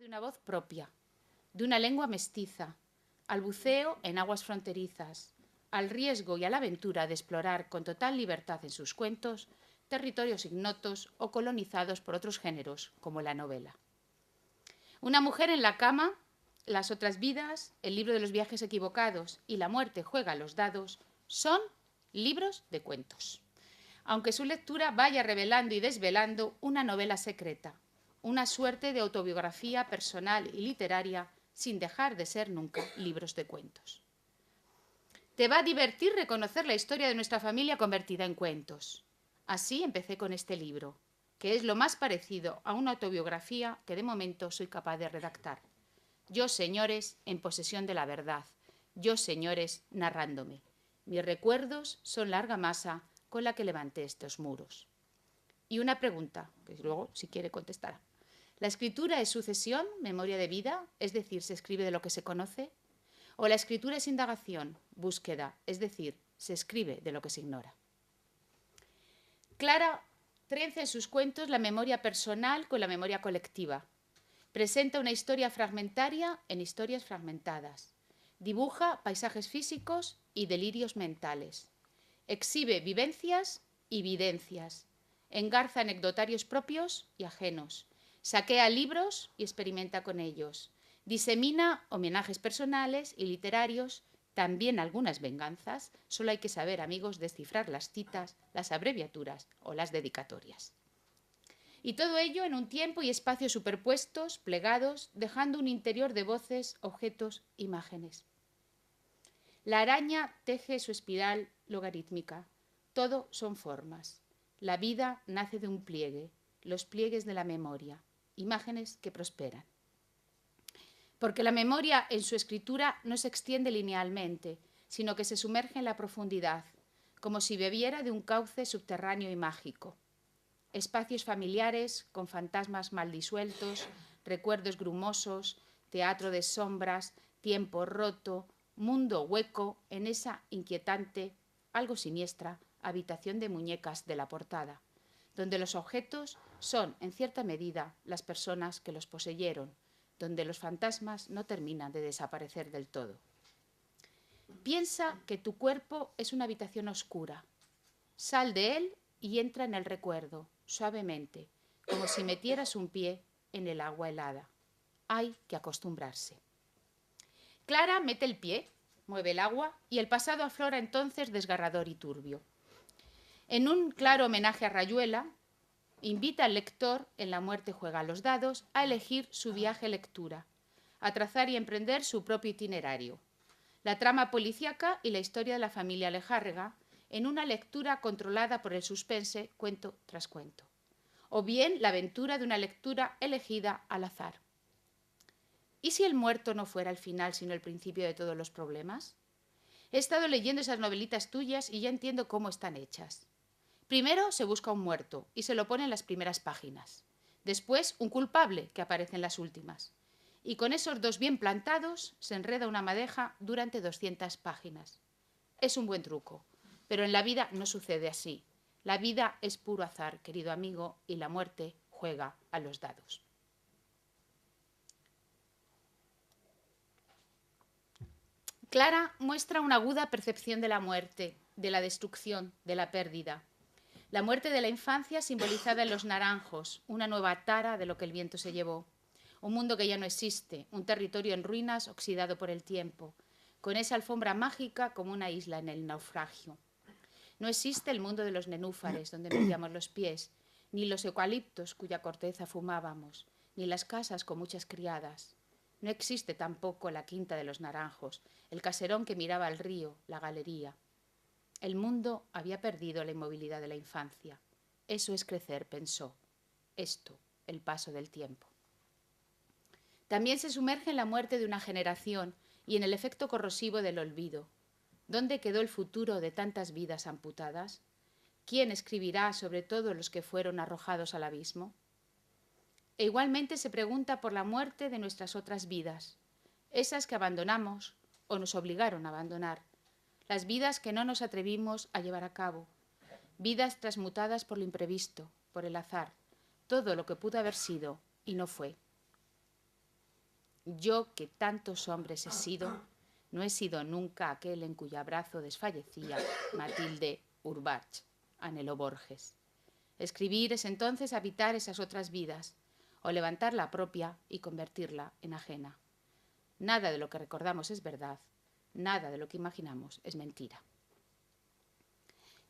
una voz propia, de una lengua mestiza, al buceo en aguas fronterizas, al riesgo y a la aventura de explorar con total libertad en sus cuentos territorios ignotos o colonizados por otros géneros, como la novela. Una mujer en la cama, Las otras vidas, El libro de los viajes equivocados y La muerte juega a los dados son libros de cuentos, aunque su lectura vaya revelando y desvelando una novela secreta, una suerte de autobiografía personal y literaria sin dejar de ser nunca libros de cuentos. Te va a divertir reconocer la historia de nuestra familia convertida en cuentos. Así empecé con este libro, que es lo más parecido a una autobiografía que de momento soy capaz de redactar. Yo, señores, en posesión de la verdad. Yo, señores, narrándome. Mis recuerdos son la argamasa con la que levanté estos muros. Y una pregunta, que luego, si quiere, contestará. ¿La escritura es sucesión, memoria de vida? Es decir, ¿se escribe de lo que se conoce? ¿O la escritura es indagación, búsqueda? Es decir, se escribe de lo que se ignora. Clara trenza en sus cuentos la memoria personal con la memoria colectiva. Presenta una historia fragmentaria en historias fragmentadas. Dibuja paisajes físicos y delirios mentales. Exhibe vivencias y videncias. Engarza anecdotarios propios y ajenos. Saquea libros y experimenta con ellos. Disemina homenajes personales y literarios, también algunas venganzas. Solo hay que saber, amigos, descifrar las citas, las abreviaturas o las dedicatorias. Y todo ello en un tiempo y espacio superpuestos, plegados, dejando un interior de voces, objetos, imágenes. La araña teje su espiral logarítmica. Todo son formas. La vida nace de un pliegue, los pliegues de la memoria, imágenes que prosperan. Porque la memoria en su escritura no se extiende linealmente, sino que se sumerge en la profundidad, como si bebiera de un cauce subterráneo y mágico. Espacios familiares con fantasmas mal disueltos, recuerdos grumosos, teatro de sombras, tiempo roto, mundo hueco en esa inquietante, algo siniestra, habitación de muñecas de la portada, donde los objetos son, en cierta medida, las personas que los poseyeron, donde los fantasmas no terminan de desaparecer del todo. Piensa que tu cuerpo es una habitación oscura. Sal de él y entra en el recuerdo, suavemente, como si metieras un pie en el agua helada. Hay que acostumbrarse. Clara mete el pie, mueve el agua y el pasado aflora entonces desgarrador y turbio. En un claro homenaje a Rayuela, invita al lector, en La muerte juega a los dados, a elegir su viaje lectura, a trazar y emprender su propio itinerario. La trama policíaca y la historia de la familia Lejárrega, en una lectura controlada por el suspense cuento tras cuento. O bien la aventura de una lectura elegida al azar. ¿Y si el muerto no fuera el final, sino el principio de todos los problemas? He estado leyendo esas novelitas tuyas y ya entiendo cómo están hechas. Primero se busca un muerto y se lo pone en las primeras páginas. Después un culpable que aparece en las últimas. Y con esos dos bien plantados se enreda una madeja durante 200 páginas. Es un buen truco, pero en la vida no sucede así. La vida es puro azar, querido amigo, y la muerte juega a los dados. Clara muestra una aguda percepción de la muerte, de la destrucción, de la pérdida. La muerte de la infancia simbolizada en los naranjos, una nueva tara de lo que el viento se llevó. Un mundo que ya no existe, un territorio en ruinas oxidado por el tiempo, con esa alfombra mágica como una isla en el naufragio. No existe el mundo de los nenúfares, donde metíamos los pies, ni los eucaliptos cuya corteza fumábamos, ni las casas con muchas criadas. No existe tampoco la quinta de los naranjos, el caserón que miraba al río, la galería. El mundo había perdido la inmovilidad de la infancia. Eso es crecer, pensó. Esto, el paso del tiempo. También se sumerge en la muerte de una generación y en el efecto corrosivo del olvido. ¿Dónde quedó el futuro de tantas vidas amputadas? ¿Quién escribirá sobre todos los que fueron arrojados al abismo? E igualmente se pregunta por la muerte de nuestras otras vidas, esas que abandonamos o nos obligaron a abandonar, las vidas que no nos atrevimos a llevar a cabo, vidas transmutadas por lo imprevisto, por el azar, todo lo que pudo haber sido y no fue. Yo que tantos hombres he sido, no he sido nunca aquel en cuyo abrazo desfallecía Matilde Urbach, anheló Borges. Escribir es entonces habitar esas otras vidas, o levantar la propia y convertirla en ajena. Nada de lo que recordamos es verdad, nada de lo que imaginamos es mentira.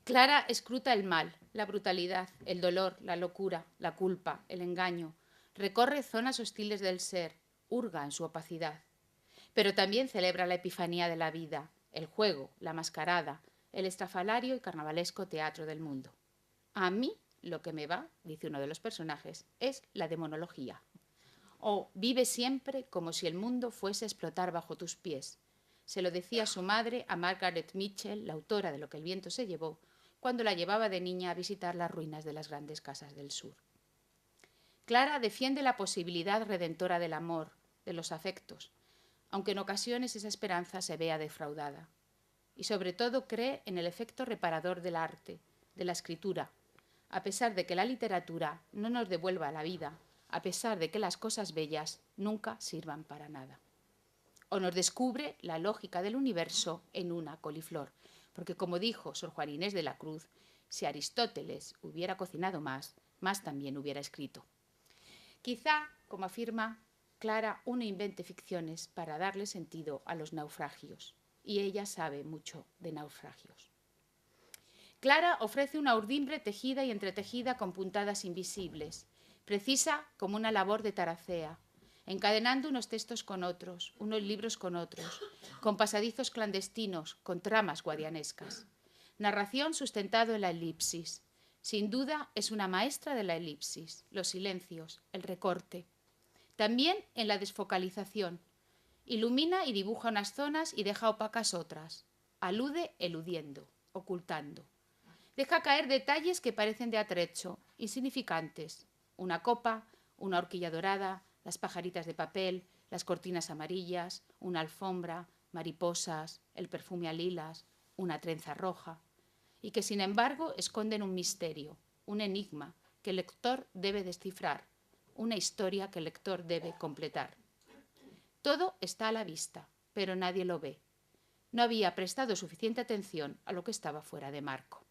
Clara escruta el mal, la brutalidad, el dolor, la locura, la culpa, el engaño. Recorre zonas hostiles del ser, hurga en su opacidad. Pero también celebra la epifanía de la vida, el juego, la mascarada, el estrafalario y carnavalesco teatro del mundo. A mí lo que me va, dice uno de los personajes, es la demonología. O vive siempre como si el mundo fuese a explotar bajo tus pies. Se lo decía su madre a Margaret Mitchell, la autora de Lo que el viento se llevó, cuando la llevaba de niña a visitar las ruinas de las grandes casas del sur. Clara defiende la posibilidad redentora del amor, de los afectos, aunque en ocasiones esa esperanza se vea defraudada. Y sobre todo cree en el efecto reparador del arte, de la escritura, a pesar de que la literatura no nos devuelva la vida, a pesar de que las cosas bellas nunca sirvan para nada. O nos descubre la lógica del universo en una coliflor, porque como dijo Sor Juana Inés de la Cruz, si Aristóteles hubiera cocinado más, más también hubiera escrito. Quizá, como afirma Clara, uno invente ficciones para darle sentido a los naufragios, y ella sabe mucho de naufragios. Clara ofrece una urdimbre tejida y entretejida con puntadas invisibles, precisa como una labor de taracea, encadenando unos textos con otros, unos libros con otros, con pasadizos clandestinos, con tramas guadianescas. Narración sustentado en la elipsis. Sin duda es una maestra de la elipsis, los silencios, el recorte. También en la desfocalización. Ilumina y dibuja unas zonas y deja opacas otras. Alude eludiendo, ocultando. Deja caer detalles que parecen de atrecho, insignificantes. Una copa, una horquilla dorada, las pajaritas de papel, las cortinas amarillas, una alfombra, mariposas, el perfume a lilas, una trenza roja, y que sin embargo esconden un misterio, un enigma que el lector debe descifrar, una historia que el lector debe completar. Todo está a la vista, pero nadie lo ve. No había prestado suficiente atención a lo que estaba fuera de marco.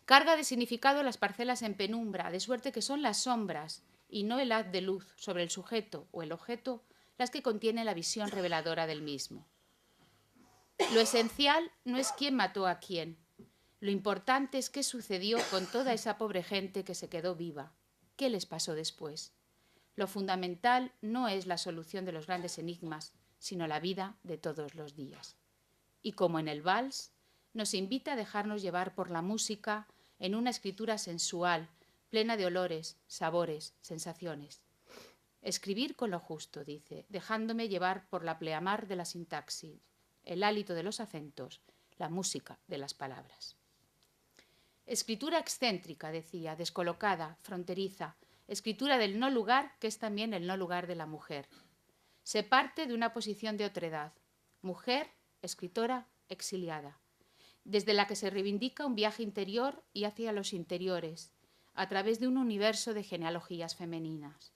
Carga de significado las parcelas en penumbra, de suerte que son las sombras y no el haz de luz sobre el sujeto o el objeto las que contienen la visión reveladora del mismo. Lo esencial no es quién mató a quién. Lo importante es qué sucedió con toda esa pobre gente que se quedó viva. ¿Qué les pasó después? Lo fundamental no es la solución de los grandes enigmas, sino la vida de todos los días. Y como en el vals, nos invita a dejarnos llevar por la música en una escritura sensual, plena de olores, sabores, sensaciones. Escribir con lo justo, dice, dejándome llevar por la pleamar de la sintaxis, el hálito de los acentos, la música de las palabras. Escritura excéntrica, decía, descolocada, fronteriza, escritura del no lugar, que es también el no lugar de la mujer. Se parte de una posición de otredad, mujer, escritora, exiliada, desde la que se reivindica un viaje interior y hacia los interiores, a través de un universo de genealogías femeninas.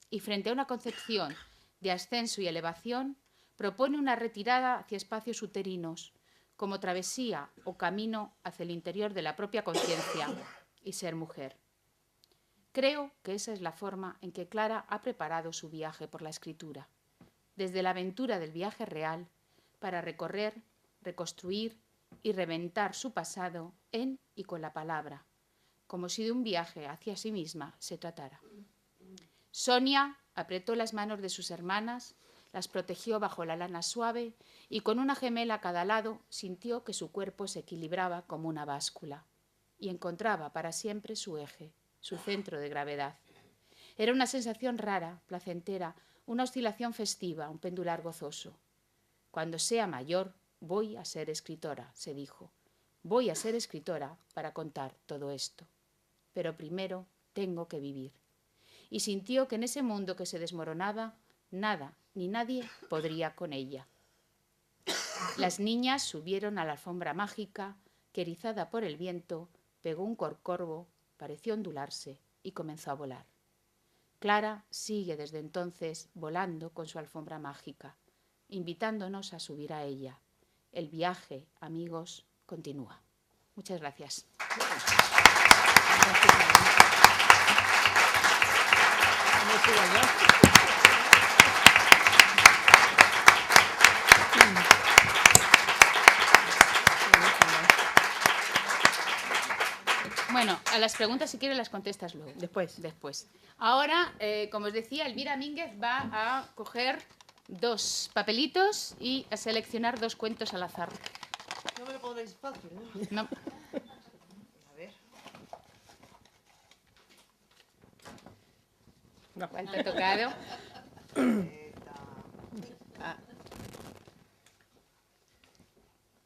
Y frente a una concepción de ascenso y elevación, propone una retirada hacia espacios uterinos, como travesía o camino hacia el interior de la propia conciencia y ser mujer. Creo que esa es la forma en que Clara ha preparado su viaje por la escritura, desde la aventura del viaje real, para recorrer, reconstruir y reventar su pasado en y con la palabra, como si de un viaje hacia sí misma se tratara. Sonia apretó las manos de sus hermanas, las protegió bajo la lana suave y con una gemela a cada lado sintió que su cuerpo se equilibraba como una báscula y encontraba para siempre su eje, su centro de gravedad. Era una sensación rara, placentera, una oscilación festiva, un pendular gozoso. Cuando sea mayor, voy a ser escritora, se dijo. Voy a ser escritora para contar todo esto. Pero primero tengo que vivir. Y sintió que en ese mundo que se desmoronaba, nada ni nadie podría con ella. Las niñas subieron a la alfombra mágica, que erizada por el viento, pegó un corcorvo, pareció ondularse y comenzó a volar. Clara sigue desde entonces volando con su alfombra mágica, invitándonos a subir a ella. El viaje, amigos, continúa. Muchas gracias. Bueno, a las preguntas, si quieres, las contestas luego. Después. Ahora, como os decía, Elvira Mínguez va a coger 2 papelitos y a seleccionar 2 cuentos al azar. No me lo ponéis fácil, ¿no? No. A ver. ¿Cuál te ha tocado?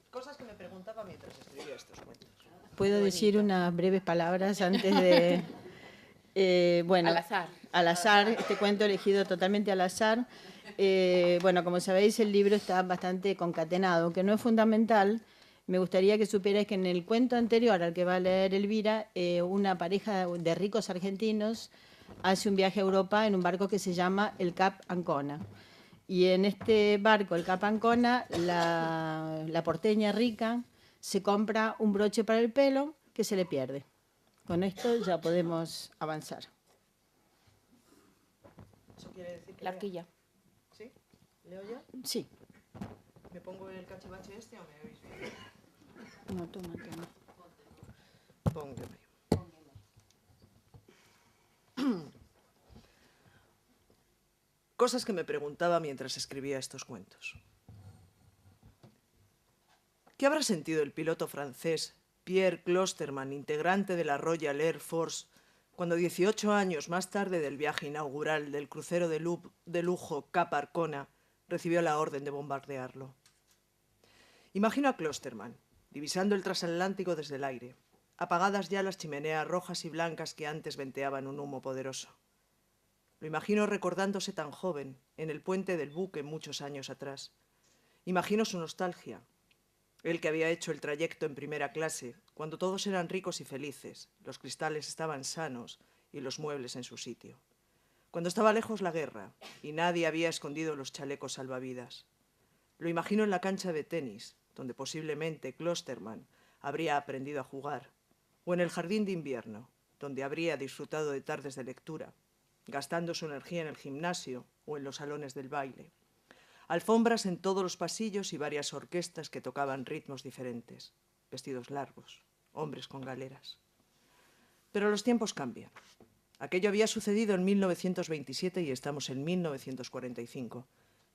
Cosas que me preguntaba mientras escribía estos cuentos. ¿Puedo decir unas breves palabras antes de...? Bueno, Al azar. este cuento elegido totalmente al azar. Bueno, como sabéis, el libro está bastante concatenado, que no es fundamental. Me gustaría que supierais que en el cuento anterior al que va a leer Elvira, una pareja de ricos argentinos hace un viaje a Europa en un barco que se llama el Cap Ancona. Y en este barco, el Cap Ancona, la porteña rica se compra un broche para el pelo que se le pierde. Con esto ya podemos avanzar. ¿Eso quiere decir que La lea? horquilla. ¿Sí? ¿Leo ya? Sí. ¿Me pongo el cachivache este o me oís bien? No, toma. Póngame. Cosas que me preguntaba mientras escribía estos cuentos. ¿Qué habrá sentido el piloto francés Pierre Klosterman, integrante de la Royal Air Force, cuando 18 años más tarde del viaje inaugural del crucero de lujo Cap Arcona recibió la orden de bombardearlo? Imagino a Klosterman, divisando el transatlántico desde el aire, apagadas ya las chimeneas rojas y blancas que antes venteaban un humo poderoso. Lo imagino recordándose tan joven, en el puente del buque muchos años atrás. Imagino su nostalgia, él que había hecho el trayecto en primera clase, cuando todos eran ricos y felices, los cristales estaban sanos y los muebles en su sitio. Cuando estaba lejos la guerra y nadie había escondido los chalecos salvavidas. Lo imagino en la cancha de tenis, donde posiblemente Klosterman habría aprendido a jugar, o en el jardín de invierno, donde habría disfrutado de tardes de lectura, gastando su energía en el gimnasio o en los salones del baile. Alfombras en todos los pasillos y varias orquestas que tocaban ritmos diferentes, vestidos largos, hombres con galeras. Pero los tiempos cambian. Aquello había sucedido en 1927 y estamos en 1945,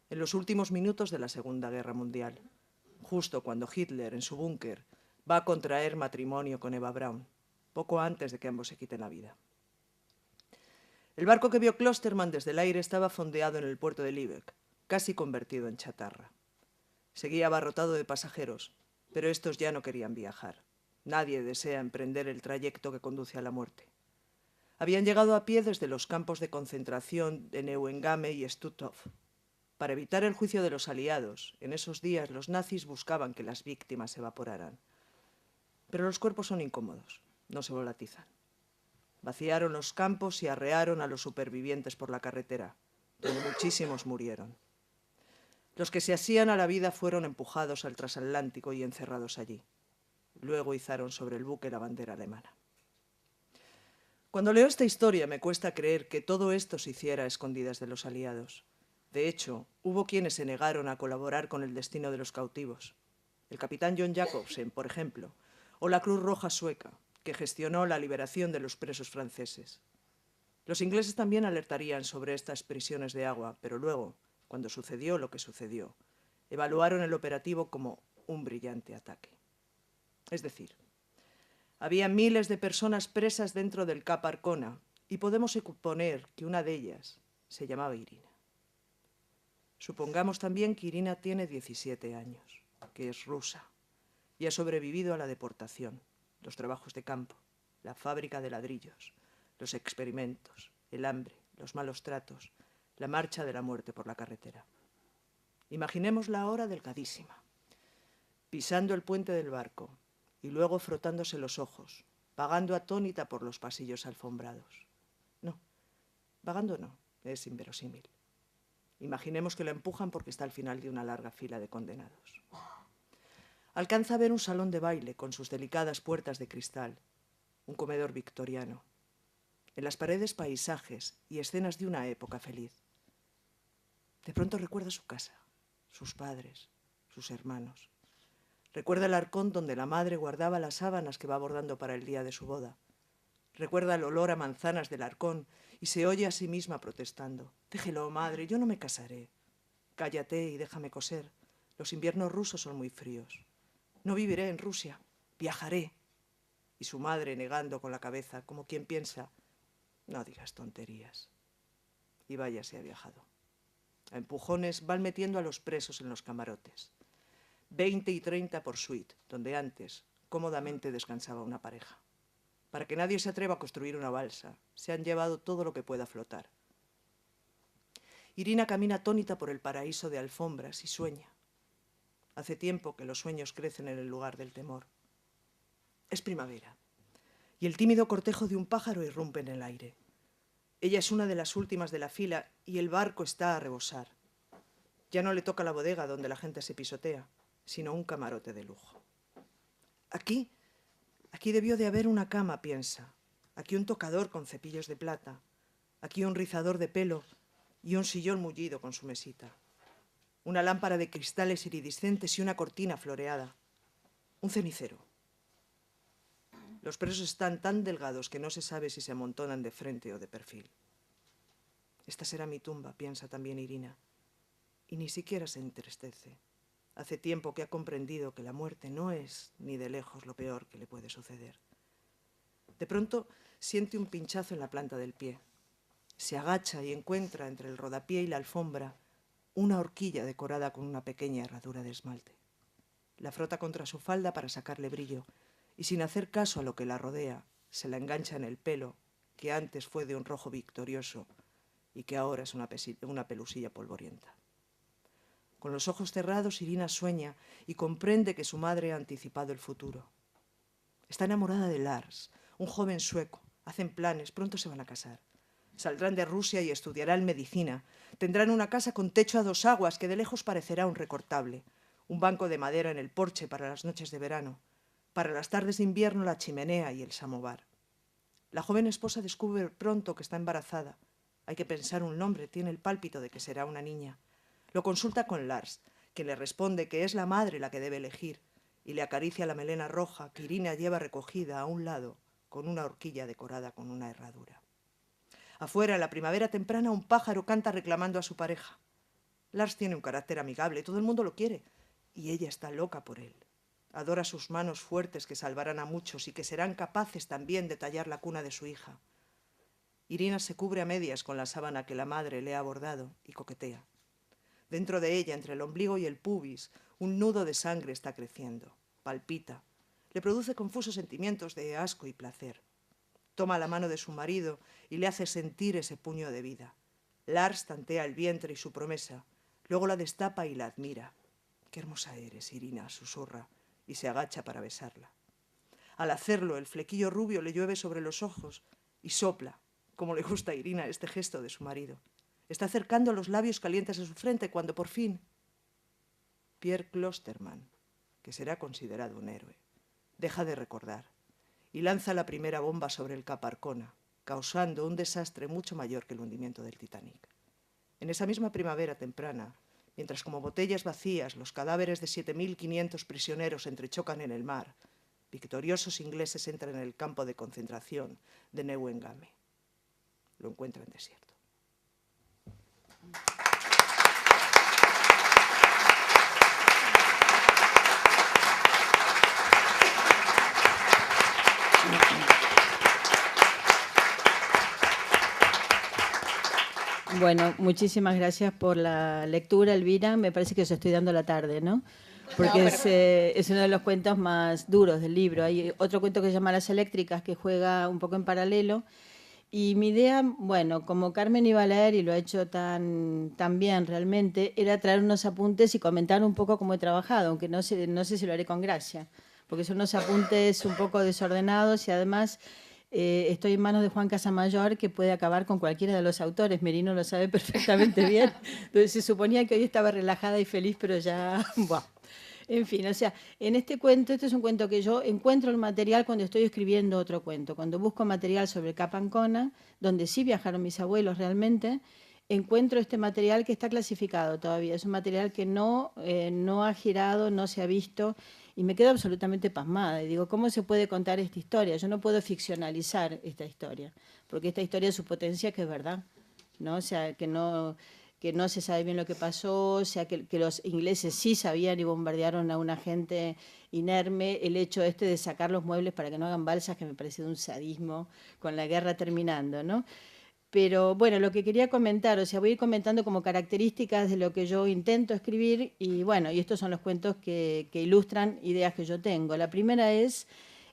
en los últimos minutos de la Segunda Guerra Mundial, justo cuando Hitler, en su búnker, va a contraer matrimonio con Eva Braun, poco antes de que ambos se quiten la vida. El barco que vio Klosterman desde el aire estaba fondeado en el puerto de Lübeck, casi convertido en chatarra. Seguía abarrotado de pasajeros, pero estos ya no querían viajar. Nadie desea emprender el trayecto que conduce a la muerte. Habían llegado a pie desde los campos de concentración de Neuengamme y Stutthof. Para evitar el juicio de los aliados, en esos días los nazis buscaban que las víctimas se evaporaran. Pero los cuerpos son incómodos, no se volatizan. Vaciaron los campos y arrearon a los supervivientes por la carretera, donde muchísimos murieron. Los que se asían a la vida fueron empujados al transatlántico y encerrados allí. Luego izaron sobre el buque la bandera alemana. Cuando leo esta historia me cuesta creer que todo esto se hiciera a escondidas de los aliados. De hecho, hubo quienes se negaron a colaborar con el destino de los cautivos. El capitán John Jacobsen, por ejemplo, o la Cruz Roja Sueca, que gestionó la liberación de los presos franceses. Los ingleses también alertarían sobre estas prisiones de agua, pero luego, cuando sucedió lo que sucedió, evaluaron el operativo como un brillante ataque. Es decir, había miles de personas presas dentro del Cap Arcona y podemos suponer que una de ellas se llamaba Irina. Supongamos también que Irina tiene 17 años, que es rusa y ha sobrevivido a la deportación, los trabajos de campo, la fábrica de ladrillos, los experimentos, el hambre, los malos tratos, la marcha de la muerte por la carretera. Imaginémosla ahora delgadísima, pisando el puente del barco y luego frotándose los ojos, vagando atónita por los pasillos alfombrados. No, Vagando no, es inverosímil. Imaginemos que lo empujan porque está al final de una larga fila de condenados. Alcanza a ver un salón de baile con sus delicadas puertas de cristal, un comedor victoriano. En las paredes paisajes y escenas de una época feliz. De pronto recuerda su casa, sus padres, sus hermanos. Recuerda el arcón donde la madre guardaba las sábanas que va bordando para el día de su boda. Recuerda el olor a manzanas del arcón y se oye a sí misma protestando. «Déjelo, madre, yo no me casaré. Cállate y déjame coser. Los inviernos rusos son muy fríos. No viviré en Rusia, viajaré». Y su madre negando con la cabeza, como quien piensa, «No digas tonterías». Y vaya si ha viajado. A empujones van metiendo a los presos en los camarotes. 20 y 30 por suite, donde antes cómodamente descansaba una pareja. Para que nadie se atreva a construir una balsa, se han llevado todo lo que pueda flotar. Irina camina atónita por el paraíso de alfombras y sueña. Hace tiempo que los sueños crecen en el lugar del temor. Es primavera, y el tímido cortejo de un pájaro irrumpe en el aire. Ella es una de las últimas de la fila y el barco está a rebosar. Ya no le toca la bodega donde la gente se pisotea, sino un camarote de lujo. Aquí debió de haber una cama, piensa. Aquí un tocador con cepillos de plata. Aquí un rizador de pelo y un sillón mullido con su mesita. Una lámpara de cristales iridiscentes y una cortina floreada. Un cenicero. Los presos están tan delgados que no se sabe si se amontonan de frente o de perfil. Esta será mi tumba, piensa también Irina. Y ni siquiera se entristece. Hace tiempo que ha comprendido que la muerte no es ni de lejos lo peor que le puede suceder. De pronto siente un pinchazo en la planta del pie. Se agacha y encuentra entre el rodapié y la alfombra una horquilla decorada con una pequeña herradura de esmalte. La frota contra su falda para sacarle brillo y sin hacer caso a lo que la rodea, se la engancha en el pelo, que antes fue de un rojo victorioso y que ahora es una pelusilla polvorienta. Con los ojos cerrados, Irina sueña y comprende que su madre ha anticipado el futuro. Está enamorada de Lars, un joven sueco. Hacen planes, pronto se van a casar. Saldrán de Rusia y estudiarán medicina. Tendrán una casa con techo a 2 aguas que de lejos parecerá un recortable. Un banco de madera en el porche para las noches de verano. Para las tardes de invierno, la chimenea y el samovar. La joven esposa descubre pronto que está embarazada. Hay que pensar un nombre, tiene el pálpito de que será una niña. Lo consulta con Lars, que le responde que es la madre la que debe elegir, y le acaricia la melena roja que Irina lleva recogida a un lado, con una horquilla decorada con una herradura. Afuera, en la primavera temprana, un pájaro canta reclamando a su pareja. Lars tiene un carácter amigable, todo el mundo lo quiere, y ella está loca por él. Adora sus manos fuertes que salvarán a muchos y que serán capaces también de tallar la cuna de su hija. Irina se cubre a medias con la sábana que la madre le ha bordado y coquetea. Dentro de ella, entre el ombligo y el pubis, un nudo de sangre está creciendo. Palpita. Le produce confusos sentimientos de asco y placer. Toma la mano de su marido y le hace sentir ese puño de vida. Lars tantea el vientre y su promesa. Luego la destapa y la admira. «Qué hermosa eres, Irina», susurra, y se agacha para besarla. Al hacerlo, el flequillo rubio le llueve sobre los ojos y sopla, como le gusta a Irina este gesto de su marido. Está acercando los labios calientes a su frente cuando por fin Pierre Klosterman, que será considerado un héroe, deja de recordar y lanza la primera bomba sobre el Cap Arcona, causando un desastre mucho mayor que el hundimiento del Titanic. En esa misma primavera temprana, mientras como botellas vacías los cadáveres de 7.500 prisioneros entrechocan en el mar, victoriosos ingleses entran en el campo de concentración de Neuengamme. Lo encuentran desierto. Bueno, muchísimas gracias por la lectura, Elvira. Me parece que os estoy dando la tarde, ¿no? Porque es uno de los cuentos más duros del libro. Hay otro cuento que se llama Las Eléctricas, que juega un poco en paralelo. Y mi idea, bueno, como Carmen iba a leer y lo ha hecho tan bien realmente, era traer unos apuntes y comentar un poco cómo he trabajado, aunque no sé si lo haré con gracia, porque son unos apuntes un poco desordenados y además estoy en manos de Juan Casamayor, que puede acabar con cualquiera de los autores. Merino lo sabe perfectamente bien. Entonces se suponía que hoy estaba relajada y feliz, pero ya... Buah. En fin, o sea, en este cuento, este es un cuento que yo encuentro el material cuando estoy escribiendo otro cuento. Cuando busco material sobre Cap Ancona, donde sí viajaron mis abuelos realmente, encuentro este material que está clasificado todavía. Es un material que no ha girado, no se ha visto, y me quedo absolutamente pasmada. Y digo, ¿cómo se puede contar esta historia? Yo no puedo ficcionalizar esta historia, porque esta historia es su potencia, que es verdad, ¿no? O sea, que no se sabe bien lo que pasó, o sea, que los ingleses sí sabían y bombardearon a una gente inerme. El hecho de sacar los muebles para que no hagan balsas, que me parece de un sadismo, con la guerra terminando, ¿no? Pero bueno, lo que quería comentar, o sea, voy a ir comentando como características de lo que yo intento escribir y bueno, y estos son los cuentos que ilustran ideas que yo tengo. La primera es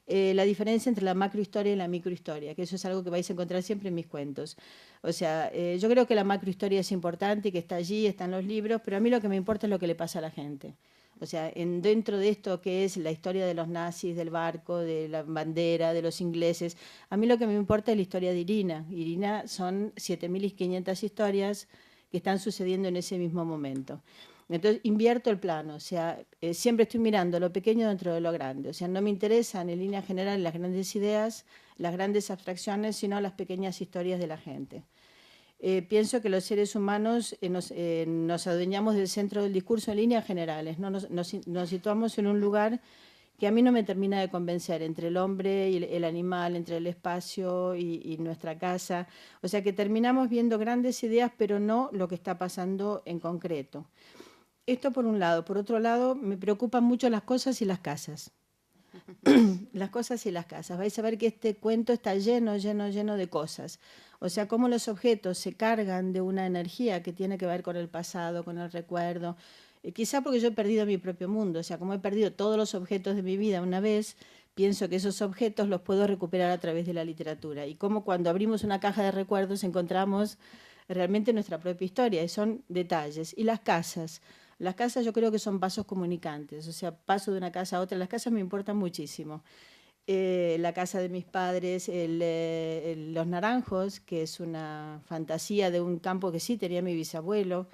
la diferencia entre la macrohistoria y la microhistoria, que eso es algo que vais a encontrar siempre en mis cuentos. O sea, yo creo que la macrohistoria es importante y que está allí, está en los libros, pero a mí lo que me importa es lo que le pasa a la gente. O sea, dentro de esto que es la historia de los nazis, del barco, de la bandera, de los ingleses, a mí lo que me importa es la historia de Irina. Irina son 7.500 historias que están sucediendo en ese mismo momento. Entonces, invierto el plano, o sea, siempre estoy mirando lo pequeño dentro de lo grande. O sea, no me interesan en línea general las grandes ideas, las grandes abstracciones, sino las pequeñas historias de la gente. Pienso que los seres humanos nos adueñamos del centro del discurso en líneas generales, ¿no? Nos situamos en un lugar que a mí no me termina de convencer, entre el hombre y el animal, entre el espacio y nuestra casa. O sea que terminamos viendo grandes ideas, pero no lo que está pasando en concreto. Esto por un lado. Por otro lado, me preocupan mucho las cosas y las casas. Las cosas y las casas. Vais a ver que este cuento está lleno de cosas. O sea, cómo los objetos se cargan de una energía que tiene que ver con el pasado, con el recuerdo. Quizá porque yo he perdido mi propio mundo. O sea, como he perdido todos los objetos de mi vida una vez, pienso que esos objetos los puedo recuperar a través de la literatura. Y como cuando abrimos una caja de recuerdos encontramos realmente nuestra propia historia. Y son detalles. Y las casas. Las casas yo creo que son vasos comunicantes, o sea, paso de una casa a otra. Las casas me importan muchísimo. La casa de mis padres, Los Naranjos, que es una fantasía de un campo que sí tenía mi bisabuelo.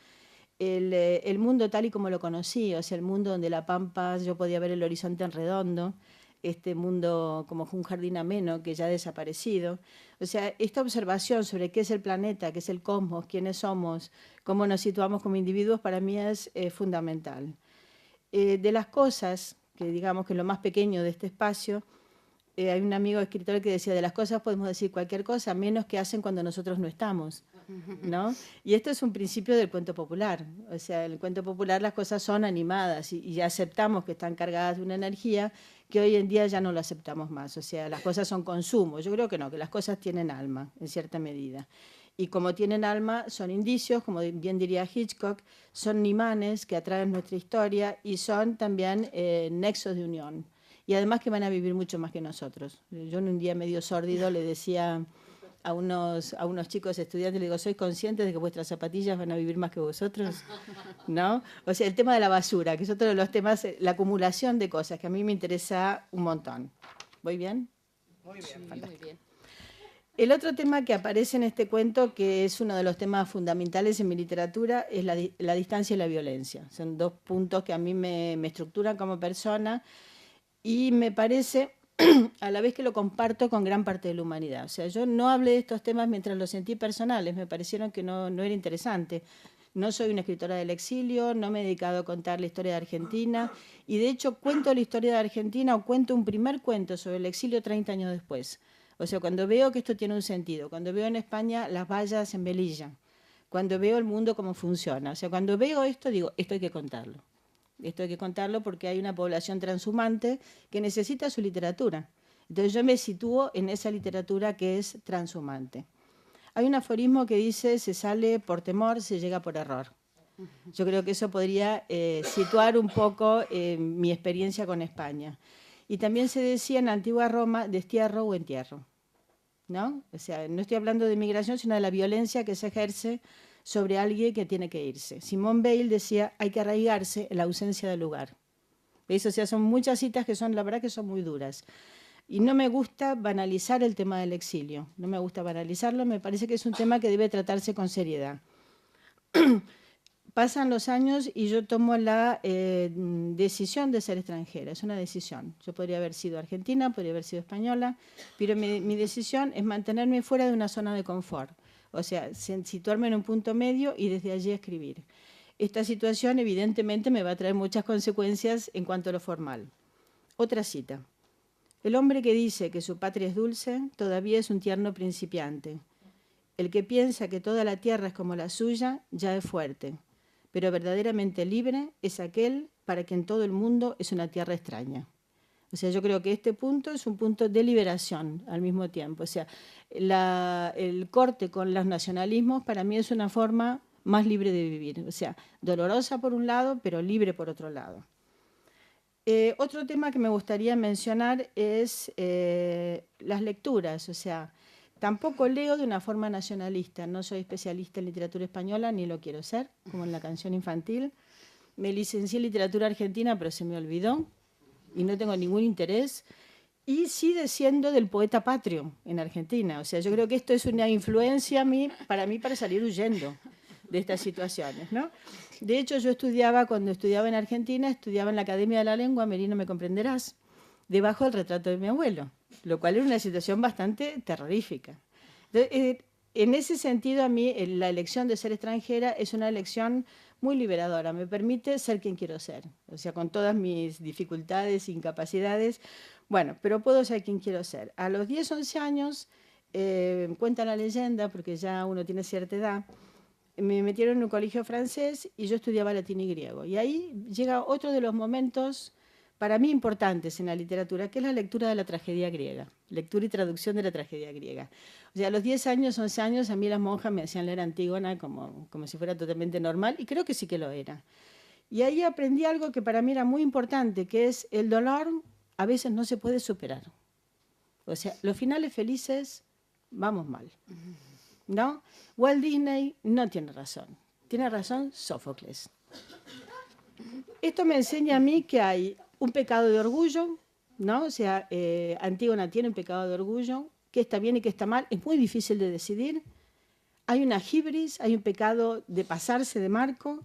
El mundo tal y como lo conocí, o sea, el mundo donde la pampa yo podía ver el horizonte en redondo, este mundo como un jardín ameno que ya ha desaparecido. O sea, esta observación sobre qué es el planeta, qué es el cosmos, quiénes somos, cómo nos situamos como individuos, para mí es fundamental. De las cosas, que digamos que es lo más pequeño de este espacio, hay un amigo escritor que decía, de las cosas podemos decir cualquier cosa, menos que hacen cuando nosotros no estamos, ¿no? Y esto es un principio del cuento popular. O sea, en el cuento popular las cosas son animadas y aceptamos que están cargadas de una energía que hoy en día ya no lo aceptamos más. O sea, las cosas son consumo. Yo creo que no, que las cosas tienen alma, en cierta medida. Y como tienen alma, son indicios, como bien diría Hitchcock, son imanes que atraen nuestra historia y son también nexos de unión. Y además que van a vivir mucho más que nosotros. Yo en un día medio sórdido le decía a unos chicos estudiantes, le digo, ¿sois conscientes de que vuestras zapatillas van a vivir más que vosotros? ¿No? O sea, el tema de la basura, que es otro de los temas, la acumulación de cosas, que a mí me interesa un montón. ¿Voy bien? Muy bien. Sí, muy bien. El otro tema que aparece en este cuento, que es uno de los temas fundamentales en mi literatura, es la distancia y la violencia. Son dos puntos que a mí me estructuran como persona y me parece a la vez que lo comparto con gran parte de la humanidad. O sea, yo no hablé de estos temas mientras los sentí personales, me parecieron que no era interesante. No soy una escritora del exilio, no me he dedicado a contar la historia de Argentina, y de hecho cuento la historia de Argentina o cuento un primer cuento sobre el exilio 30 años después. O sea, cuando veo que esto tiene un sentido, cuando veo en España las vallas en Melilla, cuando veo el mundo cómo funciona. O sea, cuando veo esto, digo, esto hay que contarlo. Esto hay que contarlo porque hay una población transhumante que necesita su literatura. Entonces yo me sitúo en esa literatura que es transhumante. Hay un aforismo que dice, se sale por temor, se llega por error. Yo creo que eso podría situar un poco mi experiencia con España. Y también se decía en la antigua Roma, destierro o entierro, ¿no? O sea, no estoy hablando de migración, sino de la violencia que se ejerce sobre alguien que tiene que irse. Simone Weil decía, hay que arraigarse en la ausencia del lugar. ¿Veis? O sea, son muchas citas que son, la verdad que son muy duras. Y no me gusta banalizar el tema del exilio, no me gusta banalizarlo, me parece que es un tema que debe tratarse con seriedad. Pasan los años y yo tomo la decisión de ser extranjera, es una decisión. Yo podría haber sido argentina, podría haber sido española, pero mi decisión es mantenerme fuera de una zona de confort, o sea, situarme en un punto medio y desde allí escribir. Esta situación evidentemente me va a traer muchas consecuencias en cuanto a lo formal. Otra cita. El hombre que dice que su patria es dulce todavía es un tierno principiante. El que piensa que toda la tierra es como la suya ya es fuerte, pero verdaderamente libre es aquel para quien todo el mundo es una tierra extraña. O sea, yo creo que este punto es un punto de liberación al mismo tiempo. O sea, el corte con los nacionalismos para mí es una forma más libre de vivir. O sea, dolorosa por un lado, pero libre por otro lado. Otro tema que me gustaría mencionar es las lecturas. O sea, tampoco leo de una forma nacionalista. No soy especialista en literatura española, ni lo quiero ser, como en la canción infantil. Me licencié en literatura argentina, pero se me olvidó y no tengo ningún interés. Y sí desciendo del poeta patrio en Argentina. O sea, yo creo que esto es una influencia para mí para salir huyendo de estas situaciones, ¿no? De hecho, yo cuando estudiaba en Argentina, estudiaba en la Academia de la Lengua, Merino me comprenderás, debajo del retrato de mi abuelo, lo cual era una situación bastante terrorífica. Entonces, en ese sentido, a mí la elección de ser extranjera es una elección muy liberadora, me permite ser quien quiero ser, o sea, con todas mis dificultades, incapacidades, bueno, pero puedo ser quien quiero ser. A los 10, 11 años, cuenta la leyenda, porque ya uno tiene cierta edad, me metieron en un colegio francés y yo estudiaba latín y griego. Y ahí llega otro de los momentos para mí importantes en la literatura, que es la lectura de la tragedia griega, lectura y traducción de la tragedia griega. O sea, a los 10 años, 11 años, a mí las monjas me hacían leer Antígona como si fuera totalmente normal, y creo que sí que lo era. Y ahí aprendí algo que para mí era muy importante, que es el dolor a veces no se puede superar. O sea, los finales felices vamos mal, ¿no? Walt Disney no tiene razón Sófocles. Esto me enseña a mí que hay un pecado de orgullo, ¿no? O sea, Antígona tiene un pecado de orgullo, qué está bien y qué está mal, es muy difícil de decidir. Hay una hibris, hay un pecado de pasarse de marco,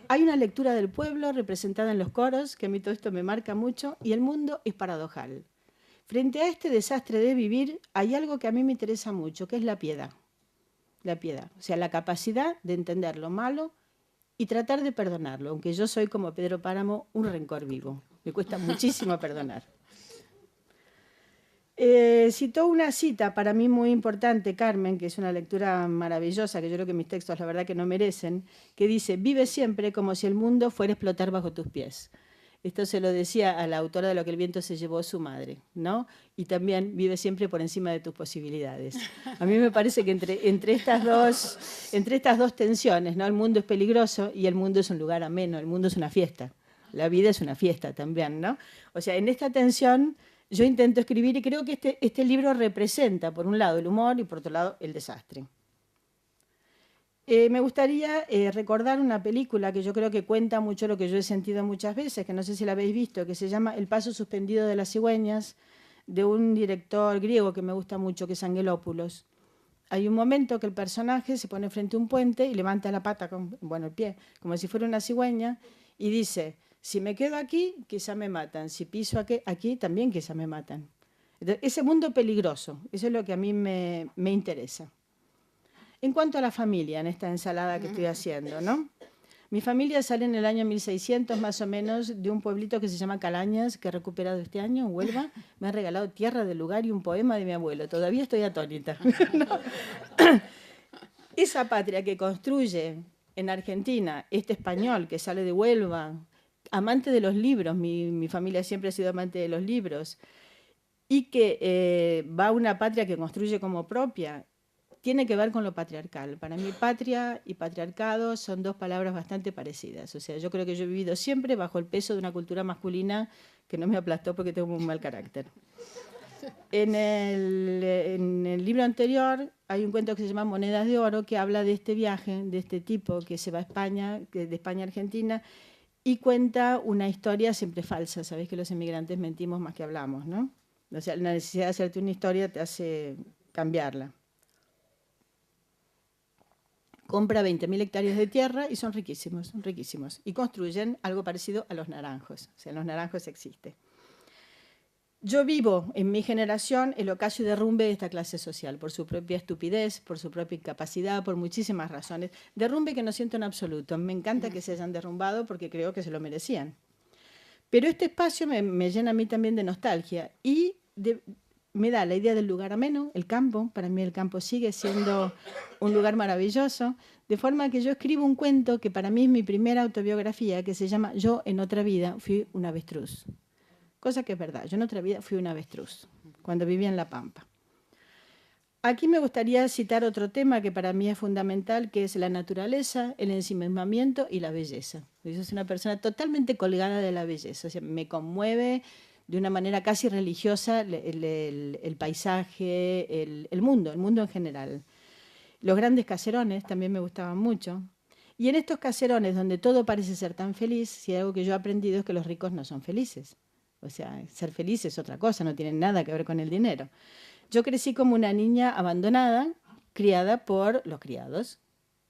hay una lectura del pueblo representada en los coros, que a mí todo esto me marca mucho, y el mundo es paradojal. Frente a este desastre de vivir, hay algo que a mí me interesa mucho, que es la piedad. La piedad, o sea, la capacidad de entender lo malo y tratar de perdonarlo, aunque yo soy como Pedro Páramo, un rencor vivo. Me cuesta muchísimo perdonar. Citó una cita para mí muy importante, Carmen, que es una lectura maravillosa, que yo creo que mis textos la verdad que no merecen, que dice, vive siempre como si el mundo fuera a explotar bajo tus pies. Esto se lo decía a la autora de Lo que el viento se llevó, su madre, ¿no? Y también vive siempre por encima de tus posibilidades. A mí me parece que entre estas dos tensiones, ¿no? El mundo es peligroso y el mundo es un lugar ameno, el mundo es una fiesta. La vida es una fiesta también, ¿no? O sea, en esta tensión yo intento escribir y creo que este libro representa, por un lado, el humor y por otro lado, el desastre. Me gustaría recordar una película que yo creo que cuenta mucho lo que yo he sentido muchas veces, que no sé si la habéis visto, que se llama El paso suspendido de las cigüeñas, de un director griego que me gusta mucho, que es Angelopoulos. Hay un momento que el personaje se pone frente a un puente y levanta la pata, el pie, como si fuera una cigüeña, y dice, si me quedo aquí, quizá me matan, si piso aquí también quizá me matan. Entonces, ese mundo peligroso, eso es lo que a mí me interesa. En cuanto a la familia, en esta ensalada que estoy haciendo, ¿no? Mi familia sale en el año 1600 más o menos de un pueblito que se llama Calañas, que he recuperado este año en Huelva. Me han regalado tierra del lugar y un poema de mi abuelo. Todavía estoy atónita. ¿No? Esa patria que construye en Argentina este español que sale de Huelva, amante de los libros, mi familia siempre ha sido amante de los libros, y que va a una patria que construye como propia, tiene que ver con lo patriarcal. Para mí patria y patriarcado son dos palabras bastante parecidas. O sea, yo creo que yo he vivido siempre bajo el peso de una cultura masculina que no me aplastó porque tengo un mal carácter. En el libro anterior hay un cuento que se llama Monedas de Oro, que habla de este viaje, de este tipo que se va a España, de España a Argentina, y cuenta una historia siempre falsa. Sabéis que los inmigrantes mentimos más que hablamos, ¿no? O sea, la necesidad de hacerte una historia te hace cambiarla. Compra 20.000 hectáreas de tierra y son riquísimos, riquísimos. Y construyen algo parecido a los naranjos. O sea, en los naranjos existe. Yo vivo en mi generación el ocaso y derrumbe de esta clase social, por su propia estupidez, por su propia incapacidad, por muchísimas razones. Derrumbe que no siento en absoluto. Me encanta que se hayan derrumbado porque creo que se lo merecían. Pero este espacio me llena a mí también de nostalgia y me da la idea del lugar ameno, el campo. Para mí el campo sigue siendo un lugar maravilloso, de forma que yo escribo un cuento que para mí es mi primera autobiografía, que se llama Yo en otra vida fui un avestruz. Cosa que es verdad, yo en otra vida fui un avestruz, cuando vivía en La Pampa. Aquí me gustaría citar otro tema que para mí es fundamental, que es la naturaleza, el ensimismamiento y la belleza. Yo soy una persona totalmente colgada de la belleza, o sea, me conmueve de una manera casi religiosa el paisaje, el mundo en general. Los grandes caserones también me gustaban mucho. Y en estos caserones donde todo parece ser tan feliz, si hay algo que yo he aprendido es que los ricos no son felices. O sea, ser feliz es otra cosa, no tiene nada que ver con el dinero. Yo crecí como una niña abandonada, criada por los criados,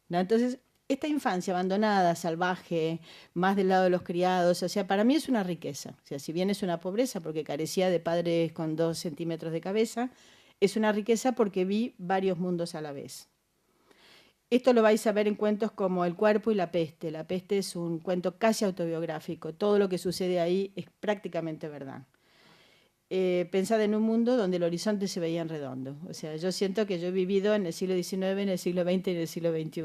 ¿no? Entonces, esta infancia abandonada, salvaje, más del lado de los criados, o sea, para mí es una riqueza. O sea, si bien es una pobreza porque carecía de padres con 2 centímetros de cabeza, es una riqueza porque vi varios mundos a la vez. Esto lo vais a ver en cuentos como El cuerpo y la peste. La peste es un cuento casi autobiográfico. Todo lo que sucede ahí es prácticamente verdad. Pensad en un mundo donde el horizonte se veía en redondo. O sea, yo siento que yo he vivido en el siglo XIX, en el siglo XX y en el siglo XXI.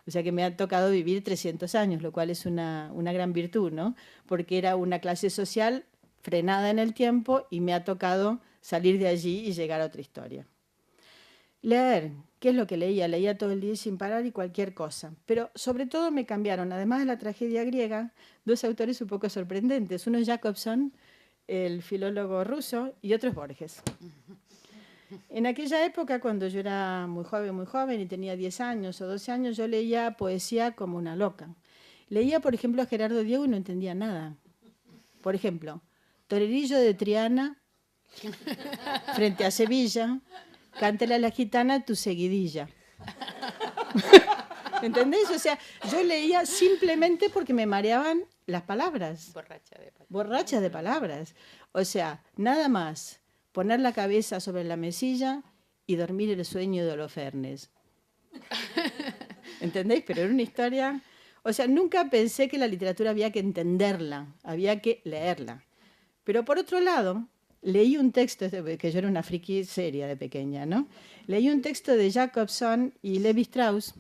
O sea, que me ha tocado vivir 300 años, lo cual es una gran virtud, ¿no? Porque era una clase social frenada en el tiempo y me ha tocado salir de allí y llegar a otra historia. Leer. ¿Qué es lo que leía? Leía todo el día sin parar y cualquier cosa. Pero sobre todo me cambiaron, además de la tragedia griega, 2 autores un poco sorprendentes. Uno es Jacobson, el filólogo ruso, y otro es Borges. En aquella época, cuando yo era muy joven y tenía 10 años o 12 años, yo leía poesía como una loca. Leía, por ejemplo, a Gerardo Diego y no entendía nada. Por ejemplo, Torerillo de Triana, frente a Sevilla, cántale a la gitana tu seguidilla. ¿Entendéis? O sea, yo leía simplemente porque me mareaban las palabras. Borracha de palabras. O sea, nada más poner la cabeza sobre la mesilla y dormir el sueño de Holofernes. ¿Entendéis? Pero era una historia... O sea, nunca pensé que la literatura había que entenderla, había que leerla. Pero por otro lado, leí un texto, que yo era una friki seria de pequeña, ¿no? Leí un texto de Jacobson y Levi Strauss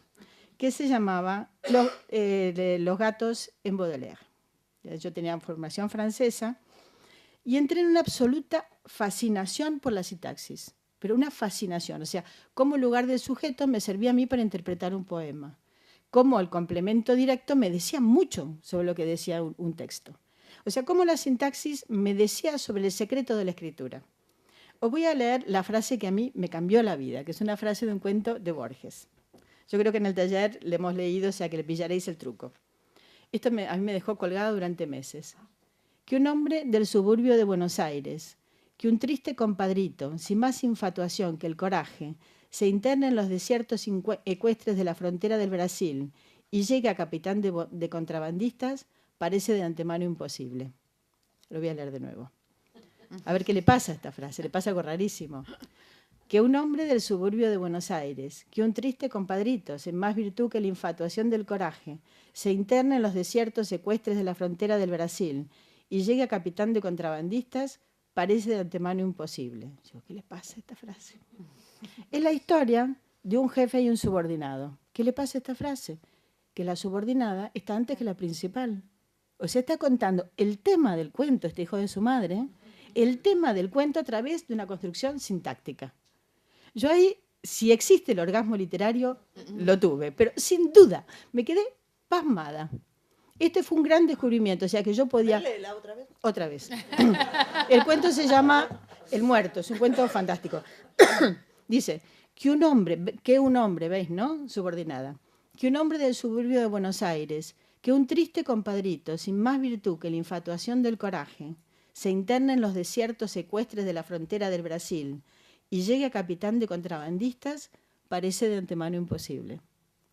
que se llamaba Los gatos en Baudelaire. Yo tenía formación francesa y entré en una absoluta fascinación por la sintaxis, pero una fascinación. O sea, cómo el lugar del sujeto me servía a mí para interpretar un poema, cómo el complemento directo me decía mucho sobre lo que decía un texto. O sea, cómo la sintaxis me decía sobre el secreto de la escritura. Os voy a leer la frase que a mí me cambió la vida, que es una frase de un cuento de Borges. Yo creo que en el taller le hemos leído, o sea que le pillaréis el truco. Esto a mí me dejó colgada durante meses. Que un hombre del suburbio de Buenos Aires, que un triste compadrito, sin más infatuación que el coraje, se interne en los desiertos ecuestres de la frontera del Brasil y llegue a capitán de contrabandistas, parece de antemano imposible. Lo voy a leer de nuevo. A ver qué le pasa a esta frase, le pasa algo rarísimo. Que un hombre del suburbio de Buenos Aires, que un triste compadrito, sin más virtud que la infatuación del coraje, se interne en los desiertos ecuestres de la frontera del Brasil y llegue a capitán de contrabandistas, parece de antemano imposible. Digo, ¿qué le pasa a esta frase? Es la historia de un jefe y un subordinado. ¿Qué le pasa a esta frase? Que la subordinada está antes que la principal. O sea, está contando el tema del cuento, este hijo de su madre, el tema del cuento a través de una construcción sintáctica. Yo ahí, si existe el orgasmo literario, lo tuve, pero sin duda me quedé pasmada. Este fue un gran descubrimiento, o sea que yo podía... ¿Léela otra vez? Otra vez. El cuento se llama El muerto, es un cuento fantástico. Dice, que un hombre, ¿veis, no? Subordinada. Que un hombre del suburbio de Buenos Aires, que un triste compadrito, sin más virtud que la infatuación del coraje, se interne en los desiertos ecuestres de la frontera del Brasil y llegue a capitán de contrabandistas, parece de antemano imposible.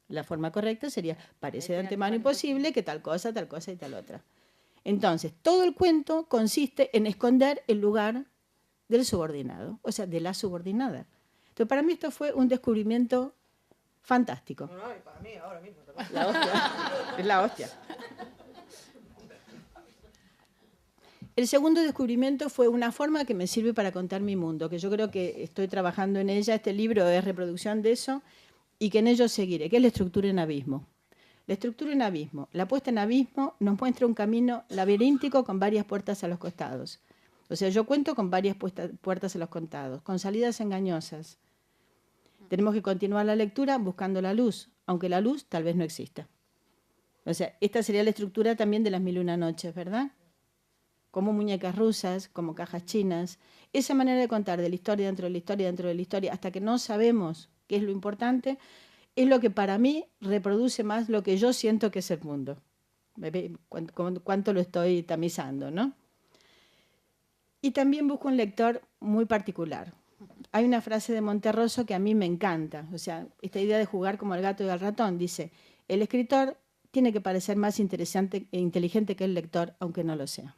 La forma correcta sería, parece de antemano imposible que tal cosa y tal otra. Entonces, todo el cuento consiste en esconder el lugar del subordinado, o sea, de la subordinada. Entonces, para mí esto fue un descubrimiento fantástico. No, y para mí ahora mismo también. La hostia. Es la hostia. El segundo descubrimiento fue una forma que me sirve para contar mi mundo, que yo creo que estoy trabajando en ella. Este libro es reproducción de eso y que en ello seguiré, que es la estructura en abismo. La estructura en abismo, la puesta en abismo nos muestra un camino laberíntico con varias puertas a los costados. O sea, yo cuento con varias puertas a los costados, con salidas engañosas. Tenemos que continuar la lectura buscando la luz, aunque la luz tal vez no exista. O sea, esta sería la estructura también de las 1001 noches, ¿verdad? Como muñecas rusas, como cajas chinas. Esa manera de contar de la historia dentro de la historia dentro de la historia, hasta que no sabemos qué es lo importante, es lo que para mí reproduce más lo que yo siento que es el mundo. Cuánto lo estoy tamizando, ¿no? Y también busco un lector muy particular. Hay una frase de Monterroso que a mí me encanta. O sea, esta idea de jugar como el gato y el ratón. Dice, el escritor tiene que parecer más interesante e inteligente que el lector, aunque no lo sea.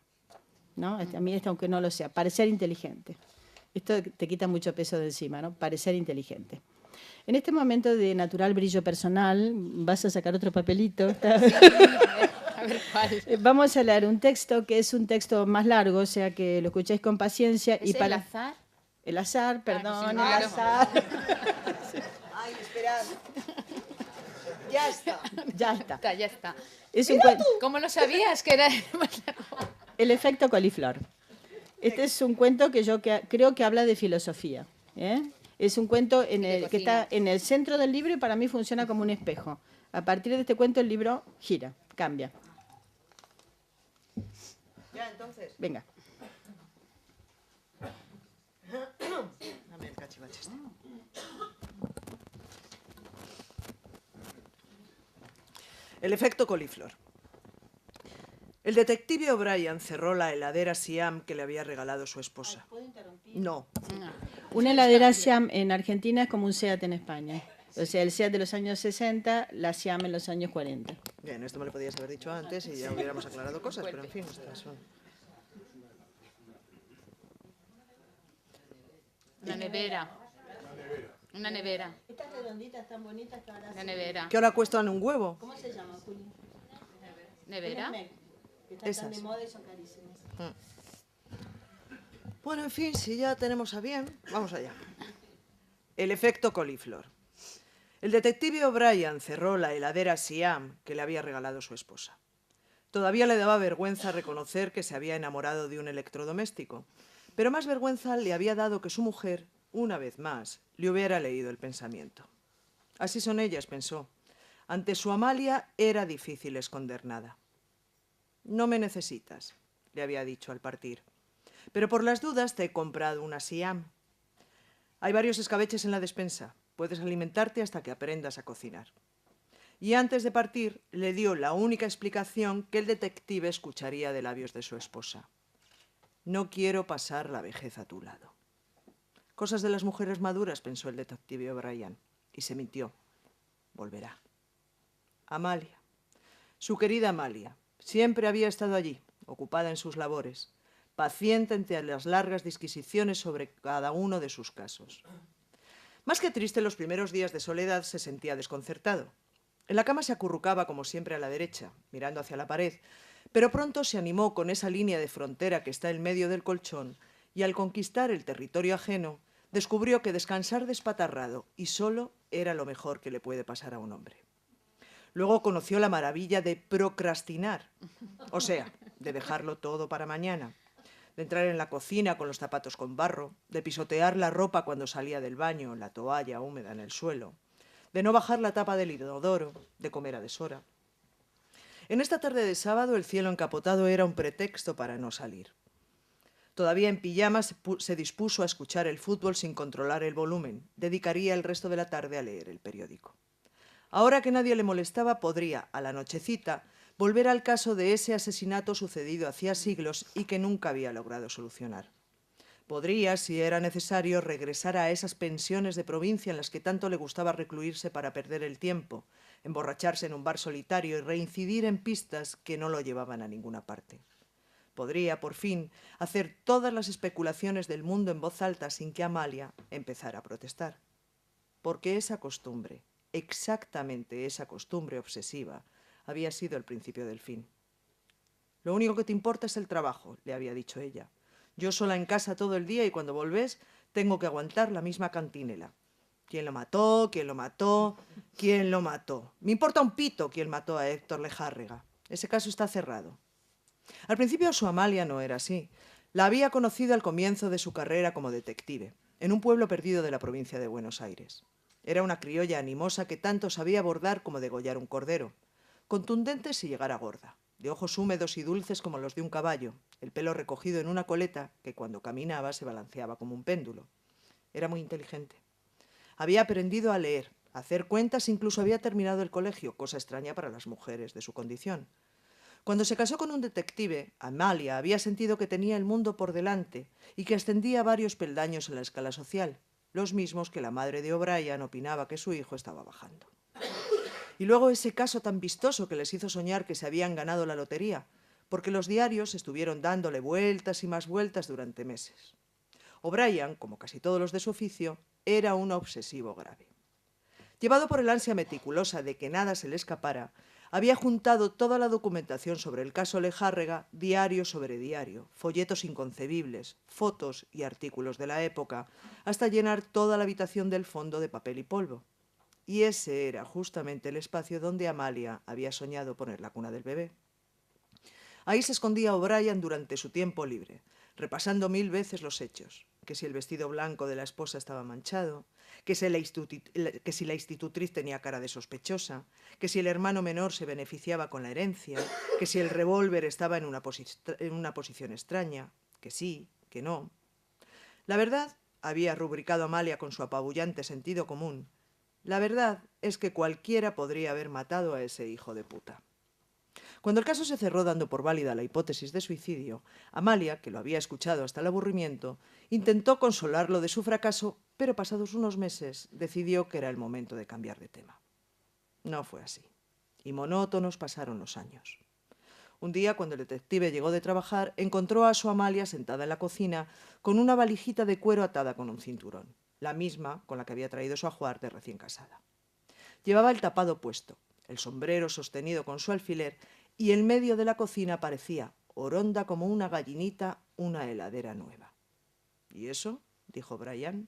¿No? A mí esto, aunque no lo sea, parecer inteligente. Esto te quita mucho peso de encima, ¿no? Parecer inteligente. En este momento de natural brillo personal, vas a sacar otro papelito. Sí, a ver cuál. Vamos a leer un texto que es un texto más largo, o sea que lo escuchéis con paciencia. ¿Es y para el azar? El azar, perdón, sí, el claro. azar. Ay, esperad. Ya está. Ya está. Ya está. Es un cuento. ¿Cómo lo sabías que era el más largo? El efecto coliflor. Este es un cuento que yo creo que habla de filosofía. ¿Eh? Es un cuento que está en el centro del libro y para mí funciona como un espejo. A partir de este cuento el libro gira, cambia. Ya, entonces. Venga. Dame el cachivache este. El efecto coliflor. El detective O'Brien cerró la heladera Siam que le había regalado su esposa. ¿Puedo interrumpir? No. Una heladera Siam en Argentina es como un SEAT en España. O sea, el SEAT de los años 60, la Siam en los años 40. Bien, esto me lo podías haber dicho antes y ya hubiéramos aclarado cosas, pero en fin, estas son... Una nevera. Una nevera. Estas redonditas tan bonitas que ahora Una nevera. ¿Qué ahora cuestan un huevo? ¿Cómo se llama, Juli? ¿Nevera? Que están Esas. tan de moda y son carísimas. Bueno, en fin, si ya tenemos a bien, vamos allá. El efecto coliflor. El detective O'Brien cerró la heladera Siam que le había regalado su esposa. Todavía le daba vergüenza reconocer que se había enamorado de un electrodoméstico, pero más vergüenza le había dado que su mujer, una vez más, le hubiera leído el pensamiento. Así son ellas, pensó. Ante su Amalia era difícil esconder nada. No me necesitas, le había dicho al partir, pero por las dudas te he comprado una Siam. Hay varios escabeches en la despensa. Puedes alimentarte hasta que aprendas a cocinar. Y antes de partir, le dio la única explicación que el detective escucharía de labios de su esposa. No quiero pasar la vejez a tu lado. Cosas de las mujeres maduras, pensó el detective O'Brien, y se mintió. Volverá. Amalia, su querida Amalia, siempre había estado allí, ocupada en sus labores, paciente ante las largas disquisiciones sobre cada uno de sus casos. Más que triste, los primeros días de soledad se sentía desconcertado. En la cama se acurrucaba como siempre a la derecha, mirando hacia la pared, pero pronto se animó con esa línea de frontera que está en medio del colchón y al conquistar el territorio ajeno, descubrió que descansar despatarrado y solo era lo mejor que le puede pasar a un hombre. Luego conoció la maravilla de procrastinar, o sea, de dejarlo todo para mañana, de entrar en la cocina con los zapatos con barro, de pisotear la ropa cuando salía del baño, la toalla húmeda en el suelo, de no bajar la tapa del inodoro, de comer a deshora. En esta tarde de sábado el cielo encapotado era un pretexto para no salir. Todavía en pijama se dispuso a escuchar el fútbol sin controlar el volumen. Dedicaría el resto de la tarde a leer el periódico. Ahora que nadie le molestaba, podría, a la nochecita, volver al caso de ese asesinato sucedido hacía siglos y que nunca había logrado solucionar. Podría, si era necesario, regresar a esas pensiones de provincia en las que tanto le gustaba recluirse para perder el tiempo, emborracharse en un bar solitario y reincidir en pistas que no lo llevaban a ninguna parte. Podría, por fin, hacer todas las especulaciones del mundo en voz alta sin que Amalia empezara a protestar. Porque esa costumbre, exactamente esa costumbre obsesiva, había sido el principio del fin. «Lo único que te importa es el trabajo», le había dicho ella. «Yo sola en casa todo el día y cuando volvés tengo que aguantar la misma cantinela. ¿Quién lo mató? ¿Quién lo mató? ¿Quién lo mató? Me importa un pito quién mató a Héctor Lejárrega. Ese caso está cerrado». Al principio su Amalia no era así. La había conocido al comienzo de su carrera como detective, en un pueblo perdido de la provincia de Buenos Aires. Era una criolla animosa que tanto sabía bordar como degollar un cordero, contundente si llegara gorda, de ojos húmedos y dulces como los de un caballo, el pelo recogido en una coleta que cuando caminaba se balanceaba como un péndulo. Era muy inteligente. Había aprendido a leer, a hacer cuentas, incluso había terminado el colegio, cosa extraña para las mujeres de su condición. Cuando se casó con un detective, Amalia había sentido que tenía el mundo por delante y que ascendía varios peldaños en la escala social, los mismos que la madre de O'Brien opinaba que su hijo estaba bajando. Y luego ese caso tan vistoso que les hizo soñar que se habían ganado la lotería, porque los diarios estuvieron dándole vueltas y más vueltas durante meses. O'Brien, como casi todos los de su oficio, era un obsesivo grave. Llevado por el ansia meticulosa de que nada se le escapara, había juntado toda la documentación sobre el caso Lejárrega, diario sobre diario, folletos inconcebibles, fotos y artículos de la época, hasta llenar toda la habitación del fondo de papel y polvo. Y ese era justamente el espacio donde Amalia había soñado poner la cuna del bebé. Ahí se escondía O'Brien durante su tiempo libre, repasando 1000 veces los hechos, que si el vestido blanco de la esposa estaba manchado, que si la institutriz tenía cara de sospechosa, que si el hermano menor se beneficiaba con la herencia, que si el revólver estaba en una posición extraña, que sí, que no. La verdad, había rubricado Amalia con su apabullante sentido común, la verdad es que cualquiera podría haber matado a ese hijo de puta. Cuando el caso se cerró dando por válida la hipótesis de suicidio, Amalia, que lo había escuchado hasta el aburrimiento, intentó consolarlo de su fracaso, pero pasados unos meses decidió que era el momento de cambiar de tema. No fue así, y monótonos pasaron los años. Un día, cuando el detective llegó de trabajar, encontró a su Amalia sentada en la cocina con una valijita de cuero atada con un cinturón, la misma con la que había traído su ajuar de recién casada. Llevaba el tapado puesto, el sombrero sostenido con su alfiler, y en medio de la cocina parecía, oronda como una gallinita, una heladera nueva. ¿Y eso?, dijo Brian.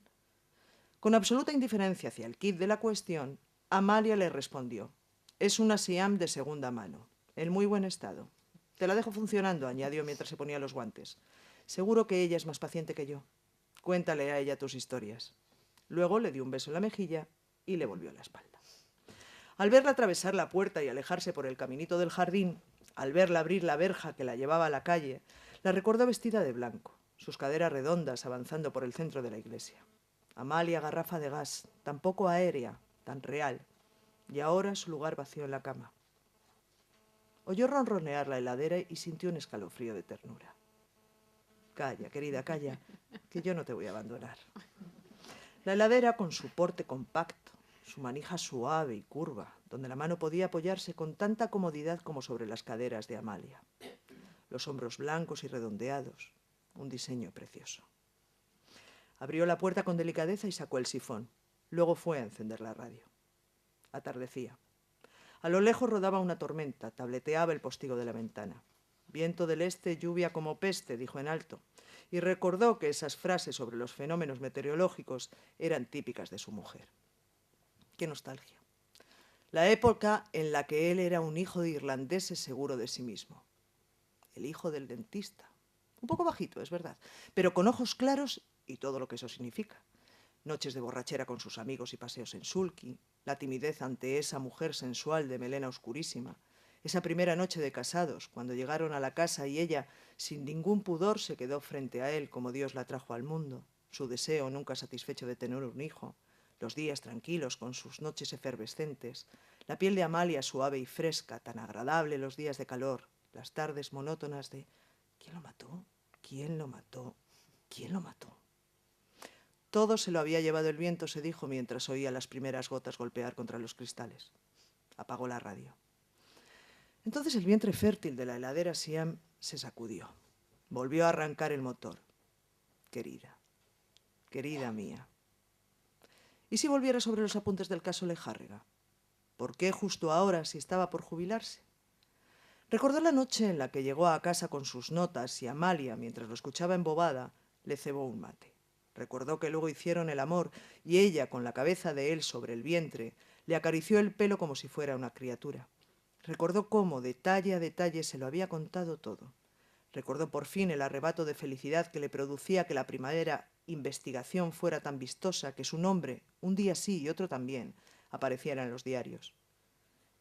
Con absoluta indiferencia hacia el quid de la cuestión, Amalia le respondió: «Es una Siam de segunda mano, en muy buen estado. Te la dejo funcionando», añadió mientras se ponía los guantes. «Seguro que ella es más paciente que yo. Cuéntale a ella tus historias». Luego le dio un beso en la mejilla y le volvió la espalda. Al verla atravesar la puerta y alejarse por el caminito del jardín, al verla abrir la verja que la llevaba a la calle, la recordó vestida de blanco, sus caderas redondas avanzando por el centro de la iglesia. Amalia garrafa de gas, tan poco aérea, tan real, y ahora su lugar vacío en la cama. Oyó ronronear la heladera y sintió un escalofrío de ternura. «Calla, querida, calla, que yo no te voy a abandonar». La heladera, con su porte compacto, su manija suave y curva, donde la mano podía apoyarse con tanta comodidad como sobre las caderas de Amalia. Los hombros blancos y redondeados, un diseño precioso. Abrió la puerta con delicadeza y sacó el sifón. Luego fue a encender la radio. Atardecía. A lo lejos rodaba una tormenta, tableteaba el postigo de la ventana. «Viento del este, lluvia como peste», dijo en alto, y recordó que esas frases sobre los fenómenos meteorológicos eran típicas de su mujer. ¡Qué nostalgia! La época en la que él era un hijo de irlandeses seguro de sí mismo. El hijo del dentista. Un poco bajito, es verdad, pero con ojos claros y todo lo que eso significa. Noches de borrachera con sus amigos y paseos en sulky, la timidez ante esa mujer sensual de melena oscurísima, esa primera noche de casados, cuando llegaron a la casa y ella, sin ningún pudor, se quedó frente a él como Dios la trajo al mundo, su deseo nunca satisfecho de tener un hijo, los días tranquilos con sus noches efervescentes, La piel de Amalia suave y fresca, tan agradable los días de calor, las tardes monótonas de ¿quién lo mató? ¿Quién lo mató? ¿Quién lo mató? Todo se lo había llevado el viento, se dijo mientras oía las primeras gotas golpear contra los cristales. Apagó la radio. Entonces el vientre fértil de la heladera Siam se sacudió. Volvió a arrancar el motor. Querida, querida mía. ¿Y si volviera sobre los apuntes del caso Lejárrega? ¿Por qué justo ahora, si estaba por jubilarse? Recordó la noche en la que llegó a casa con sus notas y Amalia, mientras lo escuchaba embobada, le cebó un mate. Recordó que luego hicieron el amor y ella, con la cabeza de él sobre el vientre, le acarició el pelo como si fuera una criatura. Recordó cómo, detalle a detalle, se lo había contado todo. Recordó por fin el arrebato de felicidad que le producía que la primera investigación fuera tan vistosa que su nombre, un día sí y otro también, apareciera en los diarios.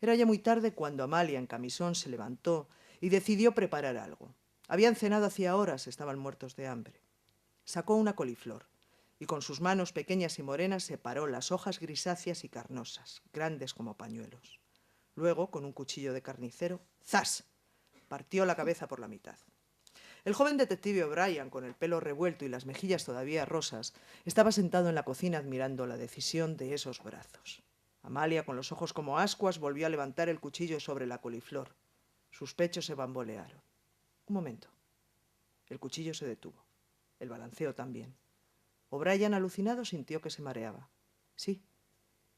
Era ya muy tarde cuando Amalia, en camisón, se levantó y decidió preparar algo. Habían cenado hacía horas, estaban muertos de hambre. Sacó una coliflor y con sus manos pequeñas y morenas separó las hojas grisáceas y carnosas, grandes como pañuelos. Luego, con un cuchillo de carnicero, ¡zas!, partió la cabeza por la mitad. El joven detective O'Brien, con el pelo revuelto y las mejillas todavía rosas, estaba sentado en la cocina admirando la decisión de esos brazos. Amalia, con los ojos como ascuas, volvió a levantar el cuchillo sobre la coliflor. Sus pechos se bambolearon. Un momento. El cuchillo se detuvo. El balanceo también. O'Brien, alucinado, sintió que se mareaba. Sí,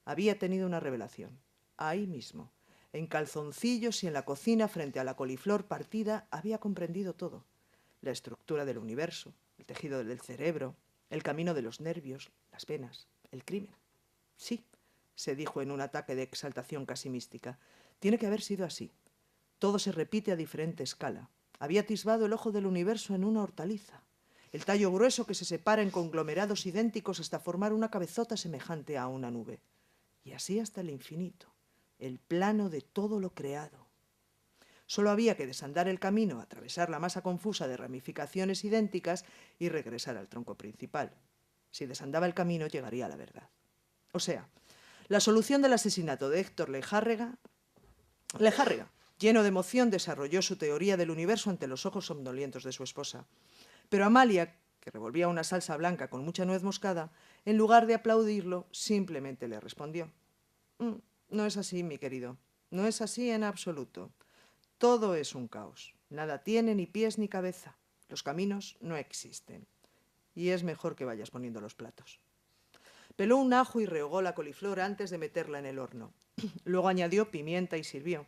había tenido una revelación. Ahí mismo, en calzoncillos y en la cocina frente a la coliflor partida, había comprendido todo. La estructura del universo, el tejido del cerebro, el camino de los nervios, las venas, el crimen. Sí, se dijo en un ataque de exaltación casi mística. Tiene que haber sido así. Todo se repite a diferente escala. Había atisbado el ojo del universo en una hortaliza. El tallo grueso que se separa en conglomerados idénticos hasta formar una cabezota semejante a una nube. Y así hasta el infinito, el plano de todo lo creado. Solo había que desandar el camino, atravesar la masa confusa de ramificaciones idénticas y regresar al tronco principal. Si desandaba el camino, llegaría a la verdad. O sea, la solución del asesinato de Héctor Lejárrega, lleno de emoción, desarrolló su teoría del universo ante los ojos somnolientos de su esposa. Pero Amalia, que revolvía una salsa blanca con mucha nuez moscada, en lugar de aplaudirlo, simplemente le respondió: no es así, mi querido. No es así en absoluto. Todo es un caos. Nada tiene ni pies ni cabeza. Los caminos no existen. Y es mejor que vayas poniendo los platos. Peló un ajo y rehogó la coliflor antes de meterla en el horno. Luego añadió pimienta y sirvió.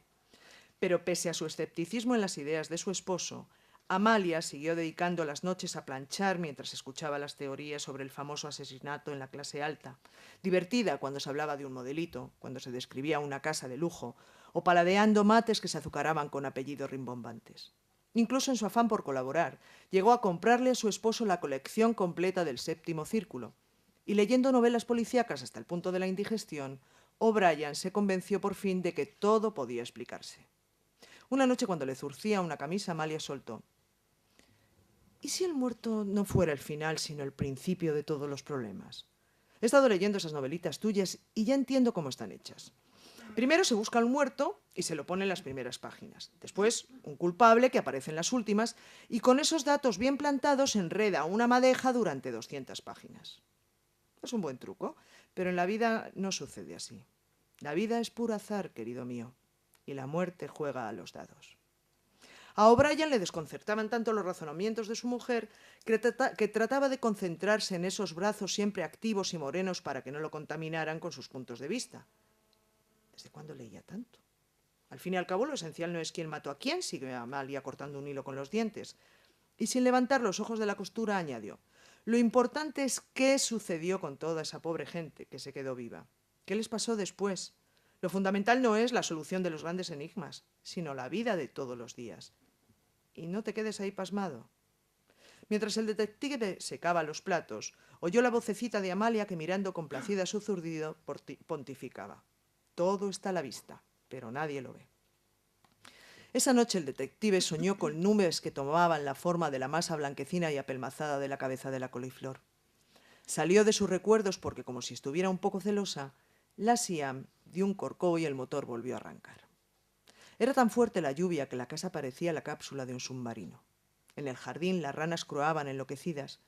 Pero pese a su escepticismo en las ideas de su esposo, Amalia siguió dedicando las noches a planchar mientras escuchaba las teorías sobre el famoso asesinato en la clase alta, divertida cuando se hablaba de un modelito, cuando se describía una casa de lujo, o paladeando mates que se azucaraban con apellidos rimbombantes. Incluso en su afán por colaborar, llegó a comprarle a su esposo la colección completa del Séptimo Círculo, y leyendo novelas policíacas hasta el punto de la indigestión, O'Brien se convenció por fin de que todo podía explicarse. Una noche, cuando le zurcía una camisa, Amalia soltó: ¿y si el muerto no fuera el final, sino el principio de todos los problemas? He estado leyendo esas novelitas tuyas y ya entiendo cómo están hechas. Primero se busca al muerto y se lo pone en las primeras páginas. Después, un culpable que aparece en las últimas y con esos datos bien plantados se enreda una madeja durante 200 páginas. Es un buen truco, pero en la vida no sucede así. La vida es puro azar, querido mío, y la muerte juega a los dados. A O'Brien le desconcertaban tanto los razonamientos de su mujer que trataba de concentrarse en esos brazos siempre activos y morenos para que no lo contaminaran con sus puntos de vista. ¿Desde cuándo leía tanto? Al fin y al cabo, lo esencial no es quién mató a quién, sigue Amalia cortando un hilo con los dientes. Y sin levantar los ojos de la costura, añadió: lo importante es qué sucedió con toda esa pobre gente que se quedó viva. ¿Qué les pasó después? Lo fundamental no es la solución de los grandes enigmas, sino la vida de todos los días. Y no te quedes ahí pasmado. Mientras el detective secaba los platos, oyó la vocecita de Amalia que, mirando complacida a su zurdido, pontificaba: todo está a la vista, pero nadie lo ve. Esa noche el detective soñó con nubes que tomaban la forma de la masa blanquecina y apelmazada de la cabeza de la coliflor. Salió de sus recuerdos porque, como si estuviera un poco celosa, la Siam dio un corcó y el motor volvió a arrancar. Era tan fuerte la lluvia que la casa parecía la cápsula de un submarino. En el jardín las ranas croaban enloquecidas.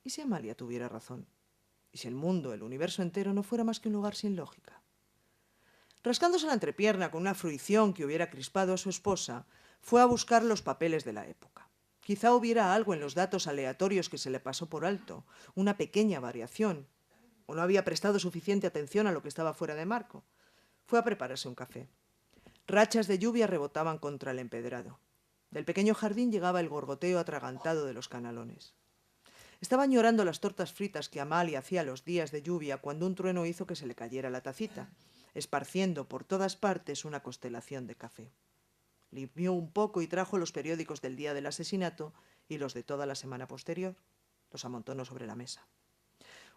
¿Y si Amalia tuviera razón? ¿Y si el mundo, el universo entero, no fuera más que un lugar sin lógica? Rascándose la entrepierna con una fruición que hubiera crispado a su esposa, fue a buscar los papeles de la época. Quizá hubiera algo en los datos aleatorios que se le pasó por alto, una pequeña variación, o no había prestado suficiente atención a lo que estaba fuera de marco. Fue a prepararse un café. Rachas de lluvia rebotaban contra el empedrado. Del pequeño jardín llegaba el gorgoteo atragantado de los canalones. Estaba añorando las tortas fritas que Amalia hacía los días de lluvia cuando un trueno hizo que se le cayera la tacita, esparciendo por todas partes una constelación de café. Limpió un poco y trajo los periódicos del día del asesinato y los de toda la semana posterior. Los amontonó sobre la mesa.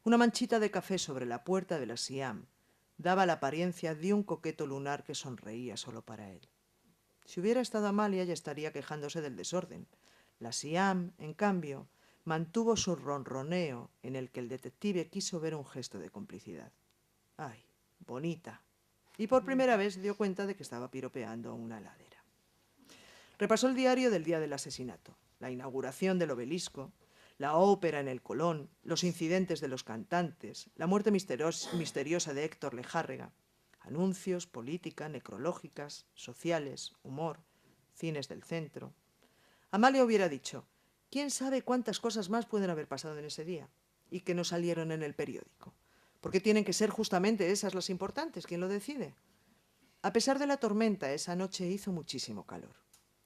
Una manchita de café sobre la puerta de la Siam daba la apariencia de un coqueto lunar que sonreía solo para él. Si hubiera estado Amalia, ya estaría quejándose del desorden. La Siam, en cambio, mantuvo su ronroneo en el que el detective quiso ver un gesto de complicidad. ¡Ay, bonita! Y por primera vez dio cuenta de que estaba piropeando una heladera. Repasó el diario del día del asesinato, la inauguración del obelisco, la ópera en el Colón, los incidentes de los cantantes, la muerte misteriosa de Héctor Lejárrega, anuncios, política, necrológicas, sociales, humor, cines del centro. Amalia hubiera dicho, ¿quién sabe cuántas cosas más pueden haber pasado en ese día y que no salieron en el periódico? Porque tienen que ser justamente esas las importantes, ¿quién lo decide? A pesar de la tormenta, esa noche hizo muchísimo calor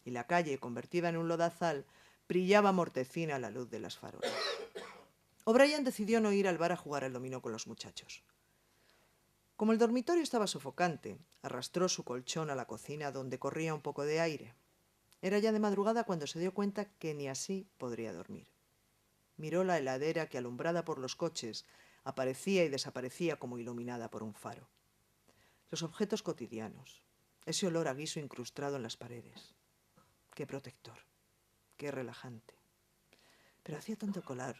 y la calle, convertida en un lodazal, brillaba mortecina a la luz de las farolas. O'Brien decidió no ir al bar a jugar al dominó con los muchachos. Como el dormitorio estaba sofocante, arrastró su colchón a la cocina donde corría un poco de aire. Era ya de madrugada cuando se dio cuenta que ni así podría dormir. Miró la heladera que, alumbrada por los coches, aparecía y desaparecía como iluminada por un faro. Los objetos cotidianos, ese olor a guiso incrustado en las paredes. Qué protector, qué relajante. Pero hacía tanto calor.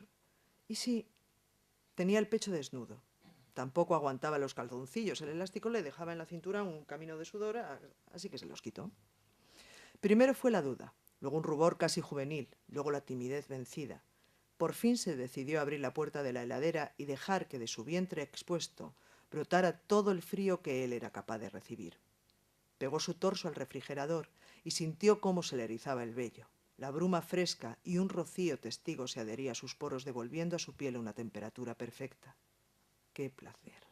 ¿Y si tenía el pecho desnudo? Tampoco aguantaba los calzoncillos. El elástico le dejaba en la cintura un camino de sudor, así que se los quitó. Primero fue la duda, luego un rubor casi juvenil, luego la timidez vencida. Por fin se decidió a abrir la puerta de la heladera y dejar que de su vientre expuesto brotara todo el frío que él era capaz de recibir. Pegó su torso al refrigerador y sintió cómo se le erizaba el vello. La bruma fresca y un rocío testigo se adhería a sus poros, devolviendo a su piel una temperatura perfecta. ¡Qué placer!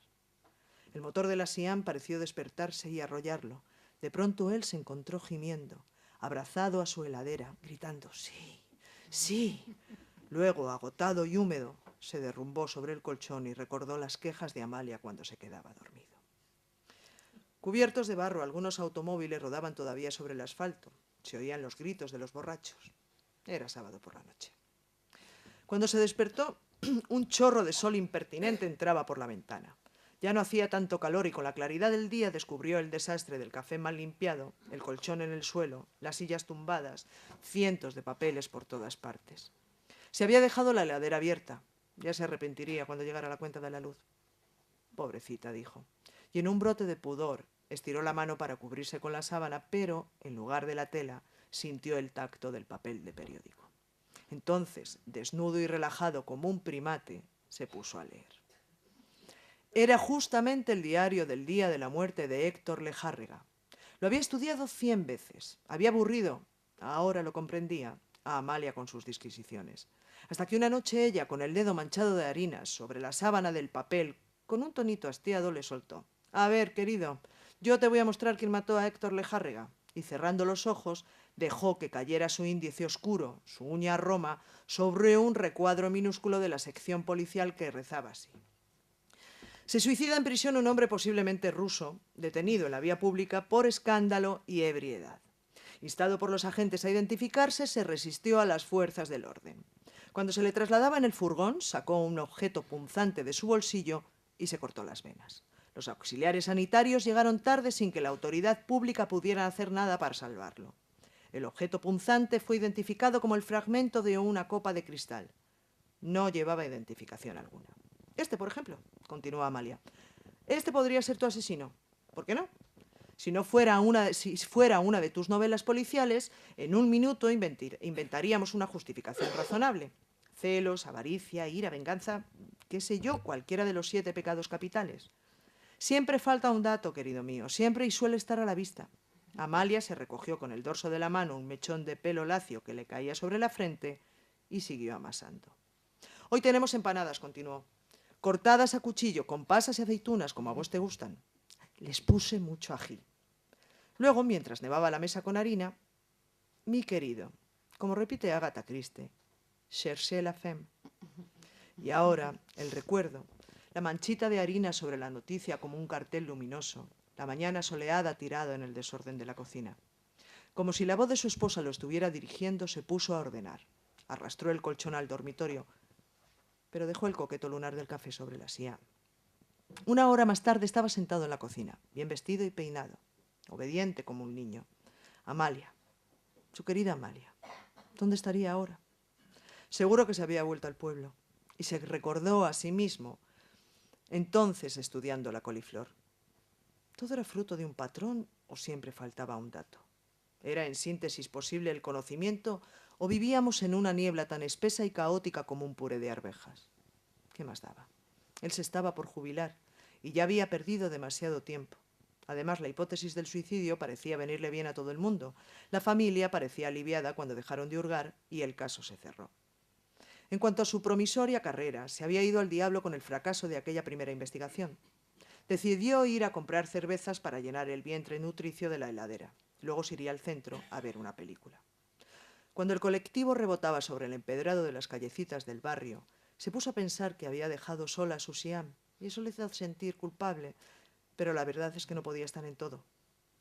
El motor de la Siam pareció despertarse y arrollarlo. De pronto él se encontró gimiendo, abrazado a su heladera, gritando «¡Sí! ¡Sí!». Luego, agotado y húmedo, se derrumbó sobre el colchón y recordó las quejas de Amalia cuando se quedaba dormido. Cubiertos de barro, algunos automóviles rodaban todavía sobre el asfalto. Se oían los gritos de los borrachos. Era sábado por la noche. Cuando se despertó, un chorro de sol impertinente entraba por la ventana. Ya no hacía tanto calor y con la claridad del día descubrió el desastre del café mal limpiado, el colchón en el suelo, las sillas tumbadas, cientos de papeles por todas partes. Se había dejado la heladera abierta. Ya se arrepentiría cuando llegara la cuenta de la luz. Pobrecita, dijo. Y en un brote de pudor estiró la mano para cubrirse con la sábana, pero, en lugar de la tela, sintió el tacto del papel de periódico. Entonces, desnudo y relajado como un primate, se puso a leer. Era justamente el diario del día de la muerte de Héctor Lejárrega. Lo había estudiado 100 veces. Había aburrido, ahora lo comprendía, a Amalia con sus disquisiciones. Hasta que una noche ella, con el dedo manchado de harinas sobre la sábana del papel, con un tonito hastiado, le soltó. «A ver, querido, yo te voy a mostrar quién mató a Héctor Lejárrega». Y cerrando los ojos, dejó que cayera su índice oscuro, su uña a Roma, sobre un recuadro minúsculo de la sección policial que rezaba así. Se suicida en prisión un hombre posiblemente ruso, detenido en la vía pública por escándalo y ebriedad. Instado por los agentes a identificarse, se resistió a las fuerzas del orden. Cuando se le trasladaba en el furgón, sacó un objeto punzante de su bolsillo y se cortó las venas. Los auxiliares sanitarios llegaron tarde sin que la autoridad pública pudiera hacer nada para salvarlo. El objeto punzante fue identificado como el fragmento de una copa de cristal. No llevaba identificación alguna. Este, por ejemplo, continuó Amalia. Este podría ser tu asesino. ¿Por qué no? Si fuera una de tus novelas policiales, en un minuto inventaríamos una justificación razonable. Celos, avaricia, ira, venganza, qué sé yo, cualquiera de los 7 pecados capitales. Siempre falta un dato, querido mío, siempre, y suele estar a la vista. Amalia se recogió con el dorso de la mano un mechón de pelo lacio que le caía sobre la frente y siguió amasando. Hoy tenemos empanadas, continuó, cortadas a cuchillo, con pasas y aceitunas, como a vos te gustan. Les puse mucho ají. Luego, mientras nevaba la mesa con harina, mi querido, como repite Agatha Christie, cherchez la femme. Y ahora, el recuerdo, la manchita de harina sobre la noticia como un cartel luminoso, la mañana soleada tirada en el desorden de la cocina. Como si la voz de su esposa lo estuviera dirigiendo, se puso a ordenar. Arrastró el colchón al dormitorio, pero dejó el coqueto lunar del café sobre la silla. Una hora más tarde estaba sentado en la cocina, bien vestido y peinado, obediente como un niño. Amalia, su querida Amalia, ¿dónde estaría ahora? Seguro que se había vuelto al pueblo, y se recordó a sí mismo, entonces estudiando la coliflor. ¿Todo era fruto de un patrón o siempre faltaba un dato? ¿Era en síntesis posible el conocimiento o vivíamos en una niebla tan espesa y caótica como un puré de arvejas? ¿Qué más daba? Él se estaba por jubilar y ya había perdido demasiado tiempo. Además, la hipótesis del suicidio parecía venirle bien a todo el mundo. La familia parecía aliviada cuando dejaron de hurgar y el caso se cerró. En cuanto a su promisoria carrera, se había ido al diablo con el fracaso de aquella primera investigación. Decidió ir a comprar cervezas para llenar el vientre nutricio de la heladera. Luego se iría al centro a ver una película. Cuando el colectivo rebotaba sobre el empedrado de las callecitas del barrio, se puso a pensar que había dejado sola a su Siam, y eso le hizo sentir culpable, pero la verdad es que no podía estar en todo.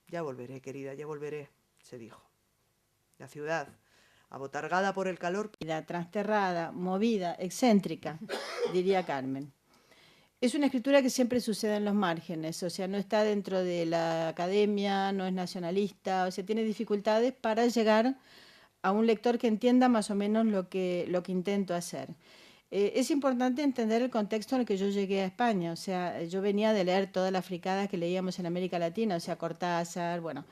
Ya volveré, querida, ya volveré, se dijo. La ciudad, abotargada por el calor... Trasterrada, movida, excéntrica, diría Carmen. Es una escritura que siempre sucede en los márgenes, o sea, no está dentro de la academia, no es nacionalista, o sea, tiene dificultades para llegar a un lector que entienda más o menos lo que intento hacer. Es importante entender el contexto en el que yo llegué a España, o sea, yo venía de leer todas las fricadas que leíamos en América Latina, o sea, Cortázar, bueno,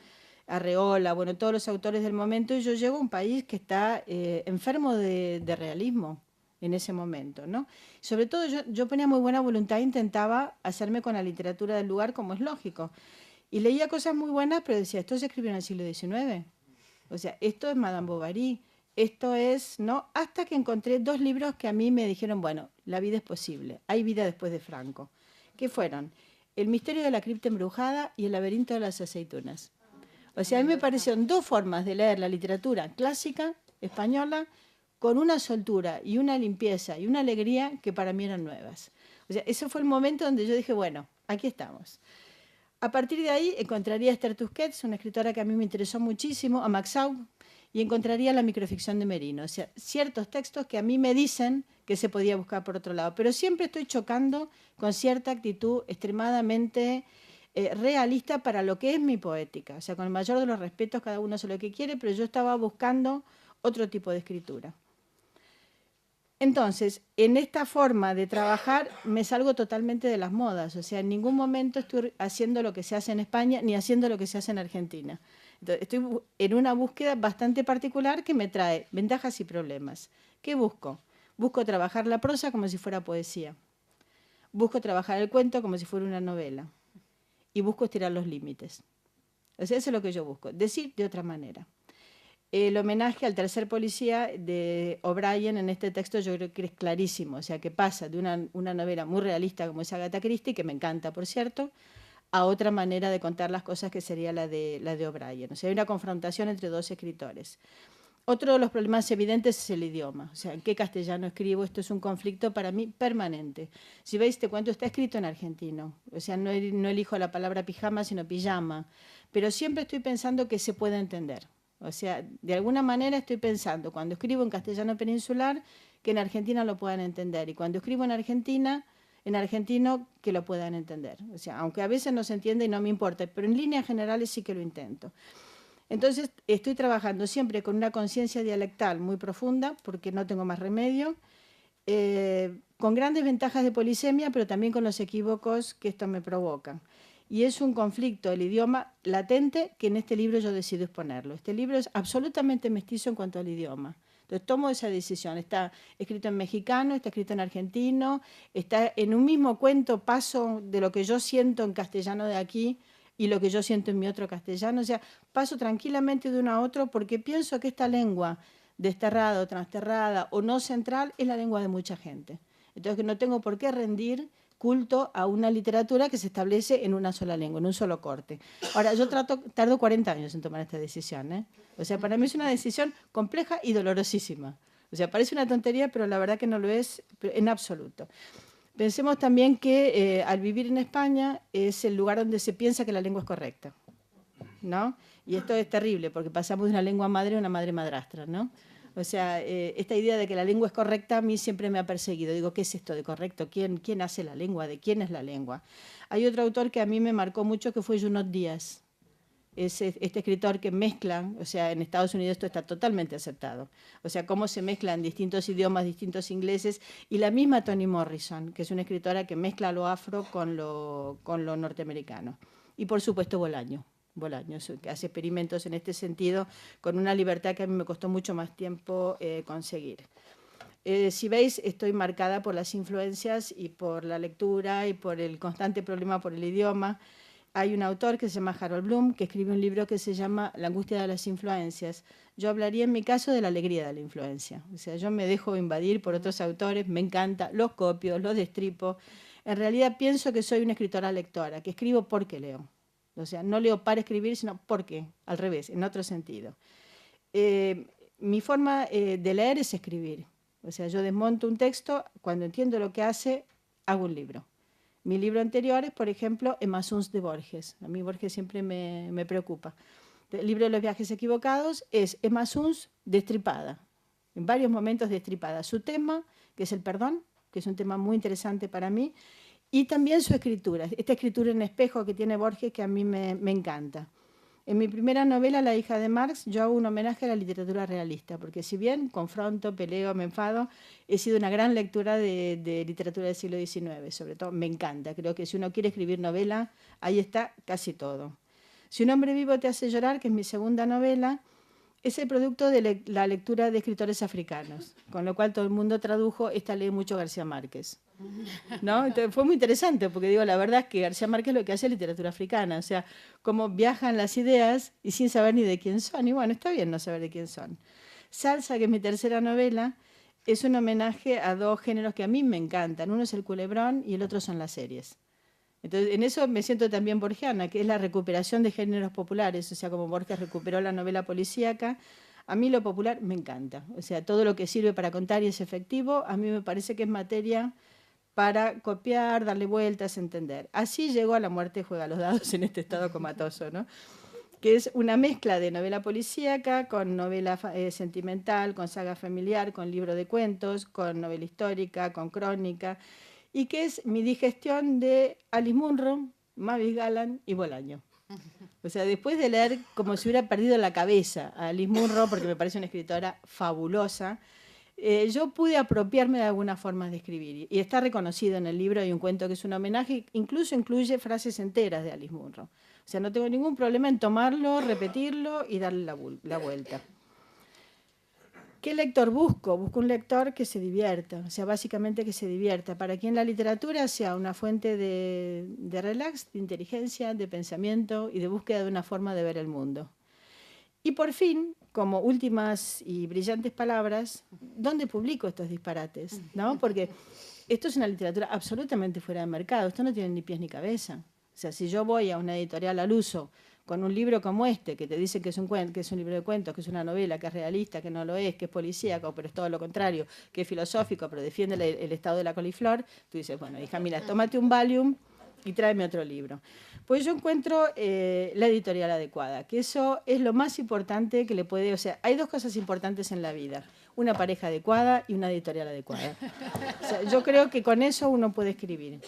Arreola, bueno, todos los autores del momento, y yo llego a un país que está enfermo de realismo en ese momento, ¿no? Sobre todo yo ponía muy buena voluntad e intentaba hacerme con la literatura del lugar, como es lógico. Y leía cosas muy buenas, pero decía, esto se escribió en el siglo XIX. O sea, esto es Madame Bovary, esto es, ¿no? Hasta que encontré 2 libros que a mí me dijeron, bueno, la vida es posible, hay vida después de Franco. ¿Qué fueron? El misterio de la cripta embrujada y el laberinto de las aceitunas. O sea, a mí me parecieron 2 formas de leer la literatura clásica española con una soltura y una limpieza y una alegría que para mí eran nuevas. O sea, ese fue el momento donde yo dije, bueno, aquí estamos. A partir de ahí encontraría a Esther Tusquets, una escritora que a mí me interesó muchísimo, a Max Aub, y encontraría la microficción de Merino. O sea, ciertos textos que a mí me dicen que se podía buscar por otro lado, pero siempre estoy chocando con cierta actitud extremadamente realista para lo que es mi poética. O sea, con el mayor de los respetos, cada uno hace lo que quiere, pero yo estaba buscando otro tipo de escritura. Entonces, en esta forma de trabajar me salgo totalmente de las modas, o sea, en ningún momento estoy haciendo lo que se hace en España ni haciendo lo que se hace en Argentina. Entonces, estoy en una búsqueda bastante particular que me trae ventajas y problemas. ¿Qué busco? Busco trabajar la prosa como si fuera poesía. Busco trabajar el cuento como si fuera una novela. Y busco estirar los límites. O sea, eso es lo que yo busco, decir de otra manera. El homenaje al tercer policía de O'Brien en este texto yo creo que es clarísimo, o sea, que pasa de una novela muy realista como es Agatha Christie, que me encanta, por cierto, a otra manera de contar las cosas que sería la de O'Brien. O sea, hay una confrontación entre 2 escritores. Otro de los problemas evidentes es el idioma, o sea, ¿en qué castellano escribo? Esto es un conflicto para mí permanente. Si veis, este cuento está escrito en argentino, o sea, no elijo la palabra pijama, sino pijama, pero siempre estoy pensando que se puede entender. O sea, de alguna manera estoy pensando, cuando escribo en castellano peninsular, que en Argentina lo puedan entender. Y cuando escribo en Argentina, en argentino, que lo puedan entender. O sea, aunque a veces no se entiende y no me importa, pero en líneas generales sí que lo intento. Entonces, estoy trabajando siempre con una conciencia dialectal muy profunda, porque no tengo más remedio, con grandes ventajas de polisemia, pero también con los equívocos que esto me provoca. y es un conflicto, el idioma latente, que en este libro yo decido exponerlo. Este libro es absolutamente mestizo en cuanto al idioma. Entonces tomo esa decisión. Está escrito en mexicano, está escrito en argentino, está en un mismo cuento, paso de lo que yo siento en castellano de aquí y lo que yo siento en mi otro castellano. O sea, paso tranquilamente de uno a otro porque pienso que esta lengua desterrada o transterrada o no central es la lengua de mucha gente. Entonces que no tengo por qué rendir culto a una literatura que se establece en una sola lengua, en un solo corte. Ahora, yo tardo 40 años en tomar esta decisión, ¿eh? O sea, para mí es una decisión compleja y dolorosísima. O sea, parece una tontería, pero la verdad que no lo es en absoluto. Pensemos también que al vivir en España es el lugar donde se piensa que la lengua es correcta, ¿no? Y esto es terrible, porque pasamos de una lengua madre a una madre madrastra, ¿no? O sea, esta idea de que la lengua es correcta a mí siempre me ha perseguido. Digo, ¿qué es esto de correcto? ¿Quién hace la lengua? ¿De quién es la lengua? Hay otro autor que a mí me marcó mucho que fue Junot Díaz. Es este escritor que mezcla, o sea, en Estados Unidos esto está totalmente aceptado. O sea, cómo se mezclan distintos idiomas, distintos ingleses, y la misma Toni Morrison, que es una escritora que mezcla lo afro con lo norteamericano. Y por supuesto Bolaño, que hace experimentos en este sentido con una libertad que a mí me costó mucho más tiempo conseguir. Si veis, estoy marcada por las influencias y por la lectura y por el constante problema por el idioma. Hay un autor que se llama Harold Bloom, que escribe un libro que se llama La angustia de las influencias. Yo hablaría en mi caso de la alegría de la influencia. O sea, yo me dejo invadir por otros autores, me encanta, los copio, los destripo. En realidad pienso que soy una escritora lectora, que escribo porque leo. O sea, no leo para escribir, sino porque, al revés, en otro sentido. Mi forma de leer es escribir. O sea, yo desmonto un texto, cuando entiendo lo que hace, hago un libro. Mi libro anterior es, por ejemplo, Emma Suns de Borges. A mí Borges siempre me preocupa. El libro de los viajes equivocados es Emma Suns destripada, en varios momentos destripada. Su tema, que es el perdón, que es un tema muy interesante para mí, y también su escritura, esta escritura en espejo que tiene Borges que a mí me encanta. En mi primera novela, La hija de Marx, yo hago un homenaje a la literatura realista, porque si bien confronto, peleo, me enfado, he sido una gran lectora de literatura del siglo XIX, sobre todo me encanta. Creo que si uno quiere escribir novela, ahí está casi todo. Si un hombre vivo te hace llorar, que es mi segunda novela, es el producto de la lectura de escritores africanos, con lo cual todo el mundo tradujo, esta lee mucho García Márquez, ¿no? Entonces fue muy interesante, porque digo, la verdad es que García Márquez lo que hace es literatura africana, o sea, cómo viajan las ideas y sin saber ni de quién son, y bueno, está bien no saber de quién son. Salsa, que es mi tercera novela, es un homenaje a dos géneros que a mí me encantan, uno es el culebrón y el otro son las series. Entonces, en eso me siento también borgiana, que es la recuperación de géneros populares, o sea, como Borges recuperó la novela policíaca, a mí lo popular me encanta, o sea, todo lo que sirve para contar y es efectivo, a mí me parece que es materia para copiar, darle vueltas, entender. Así llegó a La muerte juega los dados en este estado comatoso, ¿no? Que es una mezcla de novela policíaca con novela sentimental, con saga familiar, con libro de cuentos, con novela histórica, con crónica, y que es mi digestión de Alice Munro, Mavis Galland y Bolaño. O sea, después de leer como si hubiera perdido la cabeza a Alice Munro, porque me parece una escritora fabulosa, yo pude apropiarme de algunas formas de escribir. Y está reconocido en el libro, hay un cuento que es un homenaje, incluso incluye frases enteras de Alice Munro. O sea, no tengo ningún problema en tomarlo, repetirlo y darle la vuelta. ¿Qué lector busco? Busco un lector que se divierta, o sea, básicamente que se divierta, para quien la literatura sea una fuente de relax, de inteligencia, de pensamiento y de búsqueda de una forma de ver el mundo. Y por fin, como últimas y brillantes palabras, ¿dónde publico estos disparates? ¿No? Porque esto es una literatura absolutamente fuera de mercado, esto no tiene ni pies ni cabeza. O sea, si yo voy a una editorial al uso con un libro como este, que te dice que es un libro de cuentos, que es una novela, que es realista, que no lo es, que es policíaco, pero es todo lo contrario, que es filosófico, pero defiende el estado de la coliflor, tú dices, bueno, hija, mira, tómate un Valium y tráeme otro libro. Pues yo encuentro la editorial adecuada, que eso es lo más importante que le puede... O sea, hay dos cosas importantes en la vida, una pareja adecuada y una editorial adecuada. O sea, yo creo que con eso uno puede escribir.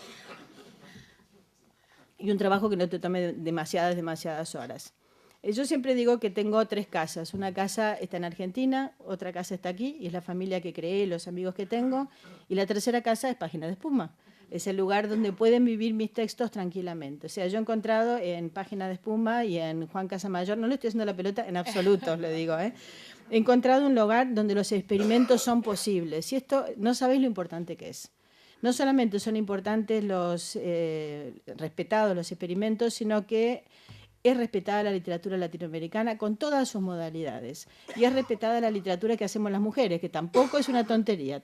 Y un trabajo que no te tome demasiadas horas. Yo siempre digo que tengo 3 casas. Una casa está en Argentina, otra casa está aquí, y es la familia que creé, los amigos que tengo, y la tercera casa es Página de Espuma. Es el lugar donde pueden vivir mis textos tranquilamente. O sea, yo he encontrado en Página de Espuma y en Juan Casamayor, no le estoy haciendo la pelota en absoluto, le digo, he encontrado un lugar donde los experimentos son posibles. Y esto, no sabéis lo importante que es. No solamente son importantes respetados los experimentos, sino que es respetada la literatura latinoamericana con todas sus modalidades. Y es respetada la literatura que hacemos las mujeres, que tampoco es una tontería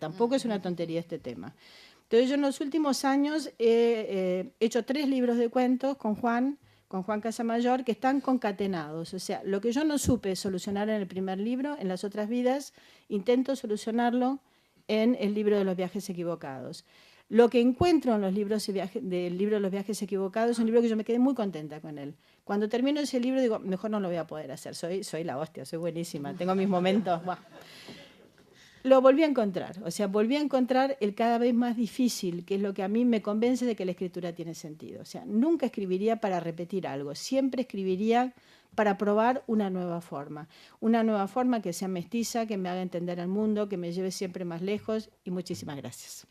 este tema. Entonces yo en los últimos años he hecho 3 libros de cuentos con Juan Casamayor, que están concatenados. O sea, lo que yo no supe solucionar en el primer libro, en las otras vidas, intento solucionarlo en el libro de los viajes equivocados. Lo que encuentro en los libros del libro de los viajes equivocados es un libro que yo me quedé muy contenta con él. Cuando termino ese libro digo, mejor no lo voy a poder hacer, soy la hostia, soy buenísima, tengo mis momentos. Buah. Lo volví a encontrar, o sea, volví a encontrar el cada vez más difícil, que es lo que a mí me convence de que la escritura tiene sentido. O sea, nunca escribiría para repetir algo, siempre escribiría para probar una nueva forma que sea mestiza, que me haga entender al mundo, que me lleve siempre más lejos, y muchísimas gracias.